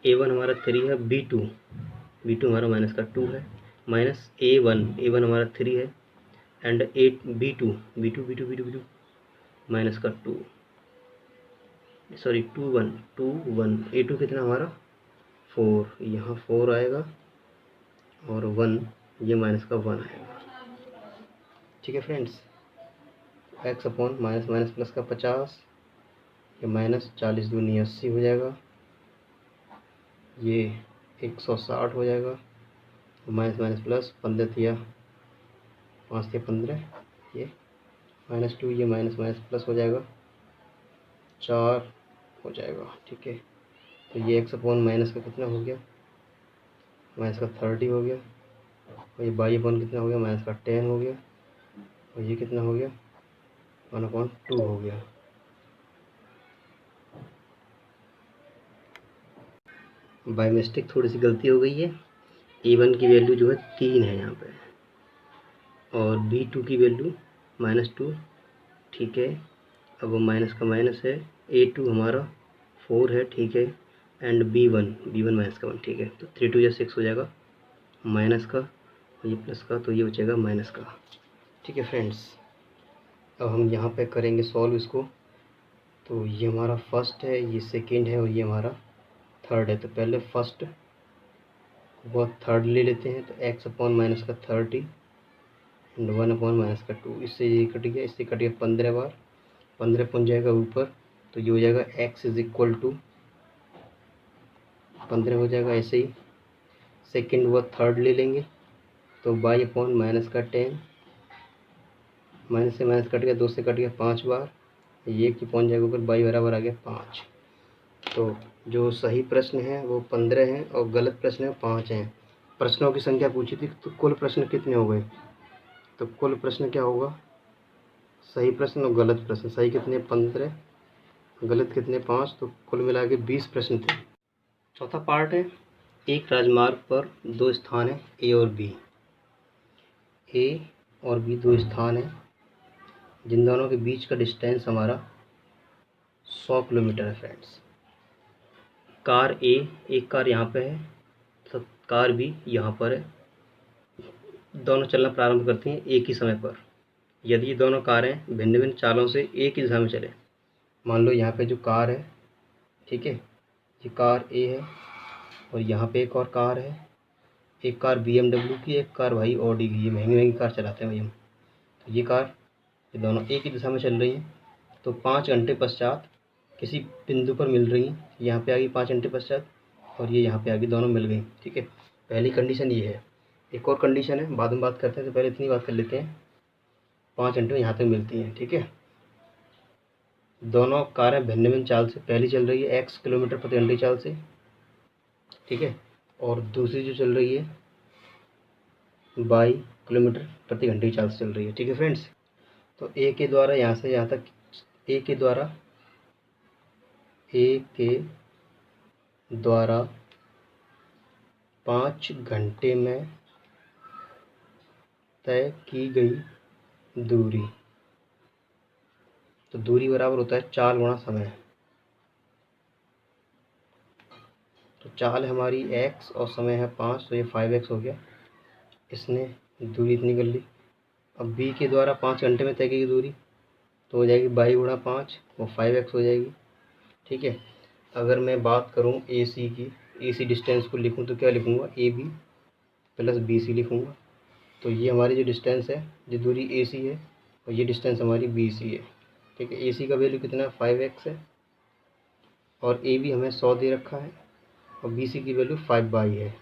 a1 हमारा 3 है, b2 हमारा -2 है, माइनस a1 हमारा 3 है एंड b2 -2, सॉरी 2 1 a2 कितना हमारा 4, यहाँ 4 आएगा और 1, ये -1 आएगा। ठीक है friends, x upon minus plus का 50, ये -40 दूनी 80 हो जाएगा, ये 160 हो जाएगा, माइनस प्लस 15 थिया 5 थे 15, ये -2, ये माइनस प्लस हो जाएगा 4 हो जाएगा। ठीक है, तो ये x अपॉन माइनस का कितना हो गया, माइनस का 30 हो गया, और ये बाई अपॉन कितना हो गया, माइनस का 10 हो गया, और ये कितना हो गया 1/2 हो गया। बाई मिस्टेक थोड़ी सी गलती हो गई है, a1 की वैल्यू जो है 3 है यहाँ पे, और b2 की वैल्यू -2। ठीक है, अब वो माइनस का माइनस है, a2 हमारा 4 है। ठीक है, एंड b1 माइनस का 1। ठीक है, तो 3 2 6 हो जाएगा माइनस का, ये प्लस का, तो ये बचेगा माइनस का। ठीक है फ्रेंड्स, अब हम यहाँ पे करेंगे सॉल्व इसको। तो ये हमारा फर्स्ट है, ये सेकंड है और ये हमारा थर्ड है। तो पहले फर्स्ट वो थर्ड ले लेते हैं, तो x अपॉन माइनस का 30 एंड 1 अपॉन माइनस का 2, इससे ये कट गया, इससे कट गया 15 बार, 15 पहुँच जाएगा ऊपर, तो ये हो जाएगा x इज इक्वल टू 15 हो जाएगा। ऐसे ही सेकेंड व थर्ड ले लेंगे तो बाई अपॉन माइनस का 10, माइनस से माइनस कट गया, 2 से कट गया 5 बार, ये कि पहुँच जाएगा ऊपर, बाई बराबर आ गया 5। तो जो सही प्रश्न है वो 15 हैं और गलत प्रश्न है 5 हैं। प्रश्नों की संख्या पूछी थी तो कुल प्रश्न कितने हो गए, तो कुल प्रश्न क्या होगा, सही प्रश्न और गलत प्रश्न, सही कितने 15, गलत कितने 5, तो कुल मिला के 20 प्रश्न थे। चौथा पार्ट है, एक राजमार्ग पर दो स्थान है ए और बी। ए और बी दो स्थान है जिन दोनों के बीच का डिस्टेंस हमारा 100 किलोमीटर है फ्रेंड्स। कार ए, एक कार यहाँ पे है तो कार बी यहाँ पर है, दोनों चलना प्रारंभ करती हैं एक ही समय पर। यदि ये दोनों कारें भिन्न भिन्न चालों से एक ही दिशा में चले, मान लो यहाँ पे जो कार है, ठीक है, ये कार ए है और यहाँ पे एक और कार है, एक कार BMW की, एक कार भाई ऑडी की, ये महंगी महंगी कार चलाते हैं भाई हम। तो ये कार, ये दोनों एक ही दिशा में चल रही हैं, तो 5 घंटे पश्चात किसी बिंदु पर मिल रही हैं। यहाँ पे आ गई 5 घंटे पश्चात और ये यहाँ पे आ गई, दोनों मिल गई, ठीक है। पहली कंडीशन ये है। एक और कंडीशन है, बाद में बात करते हैं, तो पहले इतनी बात कर लेते हैं। 5 घंटे में यहाँ तक मिलती हैं, ठीक है। दोनों कारें भिन्न भिन्न चाल से, पहली चल रही है x किलोमीटर प्रति घंटे चाल से, ठीक है, और दूसरी जो चल रही है y किलोमीटर प्रति घंटे की चाल से चल रही है, ठीक है फ्रेंड्स। तो ए के द्वारा यहाँ से यहाँ तक, ए के द्वारा 5 घंटे में तय की गई दूरी, तो दूरी बराबर होता है चाल गुणा समय। तो चाल हमारी x और समय है 5, तो ये 5x हो गया, इसने दूरी इतनी कर ली। अब b के द्वारा 5 घंटे में तय की गई दूरी तो हो जाएगी 22 गुणा 5, वो 5x हो जाएगी, ठीक है। अगर मैं बात करूं AC की, AC डिस्टेंस को लिखूं तो क्या लिखूंगा, AB प्लस BC लिखूंगा। तो ये हमारी जो डिस्टेंस है, जो दूरी AC है और ये डिस्टेंस हमारी BC है, ठीक है। AC का वैल्यू कितना है 5x है और AB हमें 100 दे रखा है और BC की वैल्यू 5/, है।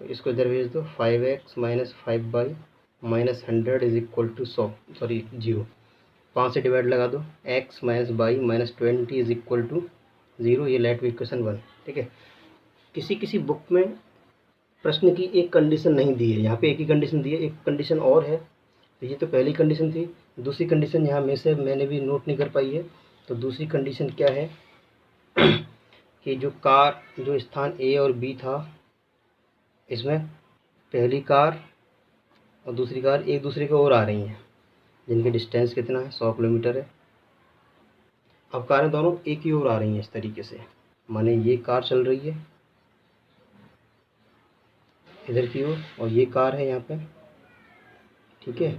तो इसको इधर भेज दो, 5x minus 5/, minus 100 is equal to 100, sorry 0, 5 से डिवाइड लगा दो, x minus y minus 20 is equal to 0, ये लेट इक्वेशन 1, ठीक है। किसी किसी बुक में प्रश्न की एक कंडीशन नहीं दी है, यहाँ पे एक ही कंडीशन दी है, एक कंडीशन और है। तो ये तो पहली कंडीशन थी, दूसरी कंडीशन यहाँ में से मैंने भी नोट नहीं कर पाई है। तो दूसरी कंडीशन क्या है कि जो कार, जो स्थान ए और बी था, इसमें पहली कार और दूसरी कार एक दूसरे के ओर आ रही हैं, जिनकी डिस्टेंस कितना है 100 किलोमीटर है। अब कारें दोनों एक ही ओर आ रही हैं इस तरीके से, माने ये कार चल रही है इधर की ओर और ये कार है यहाँ पे, ठीक है,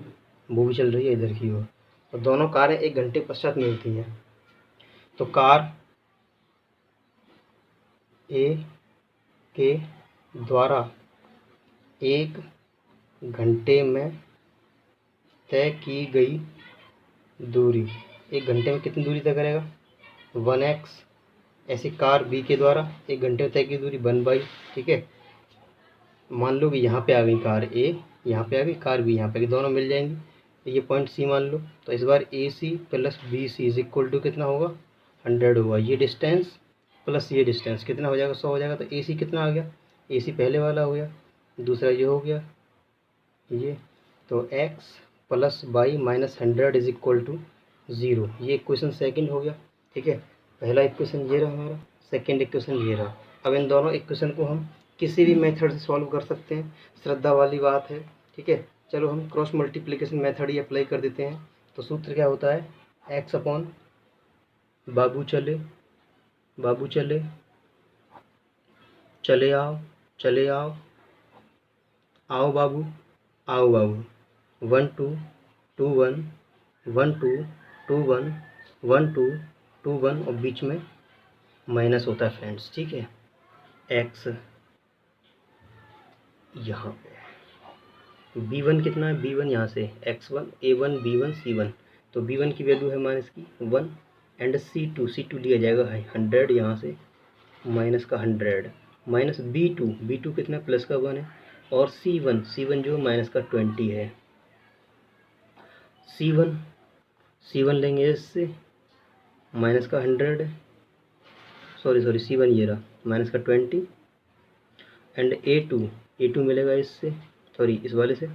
वो भी चल रही है इधर की ओर, और दोनों कारें 1 घंटे पश्चात मिलती हैं। तो कार ए के द्वारा 1 घंटे में तय की गई दूरी, 1 घंटे में कितनी दूरी तय करेगा 1x। ऐसी कार बी के द्वारा 1 घंटे में तय की दूरी 1/, ठीक है। मान लो कि यहाँ पे आ गई कार ए, यहाँ पे आ गई कार बी, यहाँ पे दोनों मिल जाएंगी, तो ये पॉइंट सी मान लो। तो इस बार AC plus BC is equal to कितना होगा 100 होगा, ये डिस्टेंस प्लस ये डिस्टेंस कितना हो जाएगा 100 हो जाएगा। तो AC कितना आ गया, AC पहले वाला हो गया, दूसरा ये हो गया ये, तो x plus y minus 100 is equal to 0, ये इक्वेशन सेकंड हो गया, ठीक है। पहला इक्वेशन ये रहा हमारा, सेकंड इक्वेशन ये रहा। अब इन दोनों इक्वेशन को हम किसी भी मेथड से सॉल्व कर सकते हैं, श्रद्धा वाली बात है, ठीक है। चलो हम क्रॉस मल्टीप्लिकेशन मेथड ही अप्लाई कर देते हैं। तो सूत्र क्या होता है, x अपॉन बाबू चले, बाबू चले, चले आओ, चले आओ, आओ बाबू, आओ बाबू, 1 2 2 1 1 2 2 1 1 2 2 1 और बीच में माइनस होता है फ्रेंड्स, ठीक है। x यहाँ पे b1 कितना है, b1 यहाँ से x1 a1 b1 c1, तो b1 की वैल्यू है माइनस की 1, एंड C2 लिया जाएगा 100 यहाँ से, माइनस का 100 माइनस B2 कितना प्लस का 1 है, और C1 जो माइनस का 20 है। C1 लेंगे इससे माइनस का 100, सॉरी C1 ये रहा माइनस का 20, एंड A2 मिलेगा इससे, सॉरी इस वाले से,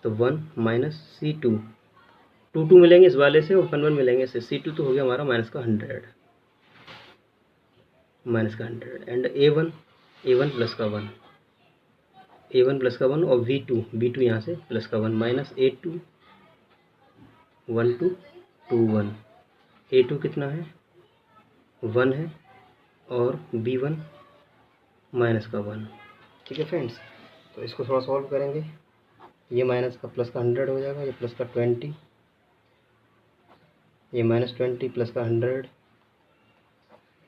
तो 1 माइनस C2 2 मिलेंगे इस वाले से और 1 मिलेंगे इससे, C2 तो हो गया हमारा माइनस का 100 एंड A1 प्लस का 1 और B2 यहाँ से प्लस का 1 माइनस A2 1 2 2 1, A2 कितना है 1 है और B1 माइनस का 1। ठीक है फ्रेंड्स, तो इसको थोड़ा सॉल्व करेंगे। ये माइनस का प्लस का 100 हो जाएगा, ये प्लस का 20, ये माइनस 20 प्लस का 100,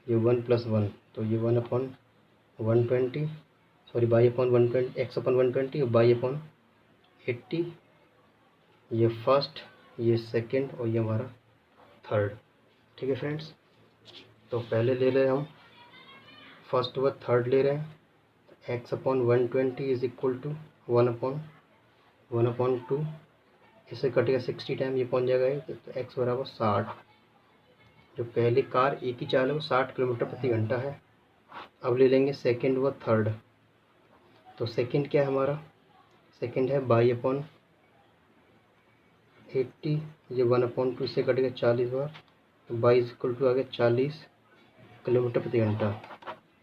ये 1 प्लस 1, तो ये 1 upon 120, sorry by upon 120, x upon 120 और बाई अपॉन 80, ये फर्स्ट, ये सेकंड और ये हमारा थर्ड। ठीक है फ्रेंड्स, तो पहले ले रहे हैं हम फर्स्ट व थर्ड ले रहे हैं, x upon 120 is equal to 1 upon 2, इसे कटेगा 60 टाइम, ये पहुंच जाएगा तो एक्स बराबर 60। जो पहली कार एक ही चाल है वो 60 किलोमीटर प्रति घंटा है। अब ले लेंगे सेकंड व थर्ड, तो सेकंड क्या है हमारा, सेकंड है बाई अपॉन 80, ये 1 अपॉन 2 से कटेगा 40 बार, तो बाई इज इक्वल टू आ गया 40 किलोमीटर प्रति घंटा।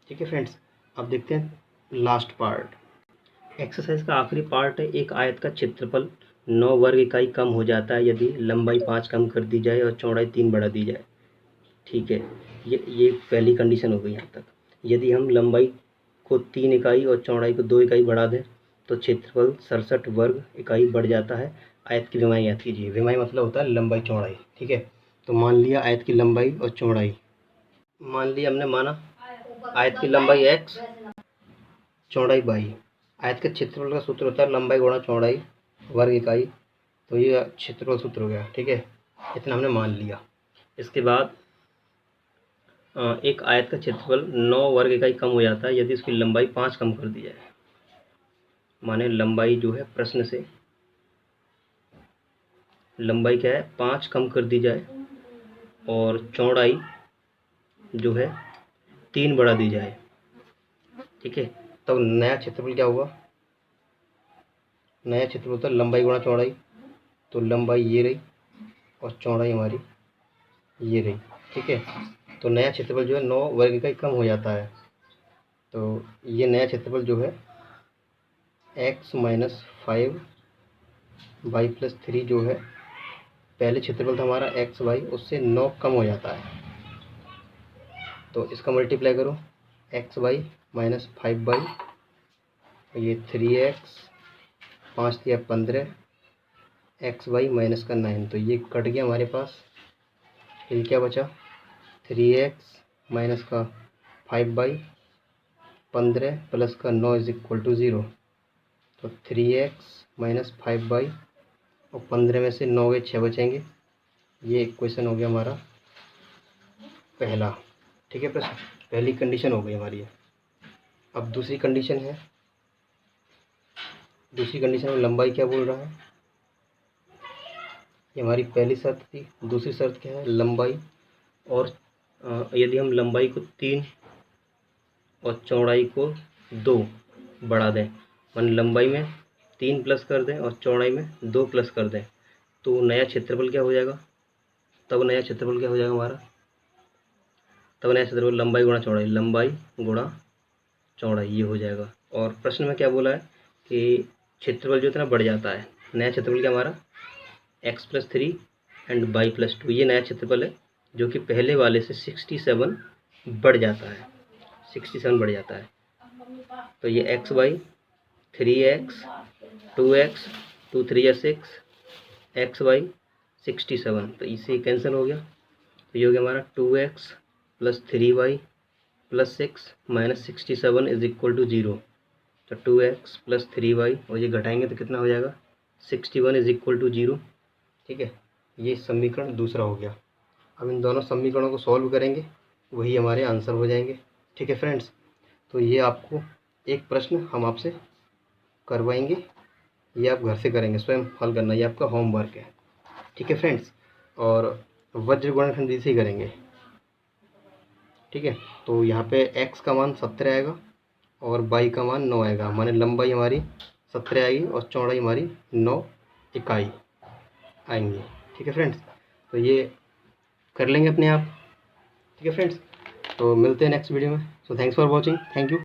ठीक है फ्रेंड्स, अब देखते हैं लास्ट पार्ट। एक्सरसाइज का आखिरी पार्ट है, एक आयत का क्षेत्रफल 9 वर्ग इकाई कम हो जाता है यदि लंबाई 5 कम कर दी जाए और चौड़ाई 3 बढ़ा दी जाए। ठीक है, ये पहली कंडीशन हो गई यहाँ तक। यदि हम लंबाई को 3 इकाई और चौड़ाई को 2 इकाई बढ़ा दें तो क्षेत्रफल 67 वर्ग इकाई बढ़ जाता है। आयत की विमाई याद कीजिए, विमाई मतलब होता है लंबाई चौड़ाई। ठीक है, तो मान लिया आयत की लंबाई और चौड़ाई, मान लिया हमने माना आयत की लंबाई x, चौड़ाई बाई। आयत के क्षेत्रफल का सूत्र होता है लंबाई गुणा चौड़ाई वर्ग इकाई, तो ये क्षेत्रफल सूत्र हो गया। ठीक है, इतना हमने मान लिया। इसके बाद एक आयत का क्षेत्रफल 9 वर्ग इकाई कम हो जाता है यदि उसकी लंबाई 5 कम कर दी जाए। माने लंबाई जो है प्रश्न से लंबाई क्या है 5 कम कर दी जाए और चौड़ाई जो है 3 बढ़ा दी जाए। ठीक है, तब नया क्षेत्रफल क्या होगा, नया क्षेत्रफल होता है लंबाई गुणा चौड़ाई, तो लंबाई ये रही और चौड़ाई हमारी ये रही। ठीक है, तो नया क्षेत्रफल जो है 9 वर्ग इकाई कम हो जाता है, तो ये नया क्षेत्रफल जो है x माइनस 5 बाई प्लस 3 जो है पहले क्षेत्रफल था हमारा x बाई, उससे 9 कम हो जाता है, तो इसका मल्टीप्लाई करो x बाई माइनस 5 बाई, ये 3x 5 दिया 15, x बाई माइनस का 9, तो ये कट गया हमारे पास। फिर क्या बचा 3x माइनस का 5 बाई 15 प्लस का 9 इज इक्वल टू 0, तो 3x माइनस 5 बाई और 15 में से 9 के 6 बचेंगे। ये इक्वेशन हो गया हमारा पहला। ठीक है, प्रश्न पहली कंडीशन हो गई हमारी। अब दूसरी कंडीशन है, दूसरी कंडीशन में लंबाई क्या बोल रहा है, ये हमारी पहली शर्त थी। दूसरी शर्त क्या है, लंबाई और यदि हम लंबाई को 3 और चौड़ाई को 2 बढ़ा दें, मान लंबाई में 3 प्लस कर दें और चौड़ाई में 2 प्लस कर दें, तो नया क्षेत्रफल क्या हो जाएगा, तब नया क्षेत्रफल क्या हो जाएगा हमारा, तब नया क्षेत्रफल लंबाई गुणा चौड़ाई ये हो जाएगा। और प्रश्न में क्या बोला है कि क्षेत्रफल जो इतना बढ़ जाता है, नया क्षेत्रफल क्या हमारा x plus 3 and by plus 2, ये नया क्षेत्रफल है जो कि पहले वाले से 67 बढ़ जाता है, 67 बढ़ जाता है। तो ये x बाई 3x 2x 2 3 या 6 x बाई 67, तो इसे कैंसिल हो गया, तो ये हो गया हमारा 2x plus 3y plus 6 minus 67 is equal to 0, तो 2x प्लस 3y और ये घटाएंगे तो कितना हो जाएगा 61 इज इक्वल टू 0। ठीक है, ये समीकरण दूसरा हो गया। अब इन दोनों समीकरणों को सॉल्व करेंगे, वही हमारे आंसर हो जाएंगे। ठीक है फ्रेंड्स, तो ये आपको एक प्रश्न हम आपसे करवाएंगे, ये आप घर से करेंगे, स्वयं हल करना, ये आपका होमवर्क है। ठीक है फ्रेंड्स, और वज्र गुणनखंड इसे करेंगे। ठीक है, तो यहाँ पे x का मान 17 आएगा और y का मान 9 आएगा, माने लंबाई हमारी 17 आएगी और चौड़ाई हमारी 9 इकाई आएंगी। ठीक है फ्रेंड्स, तो ये कर लेंगे अपने आप। ठीक है फ्रेंड्स, तो मिलते हैं नेक्स्ट वीडियो में। So thanks for watching, thank you.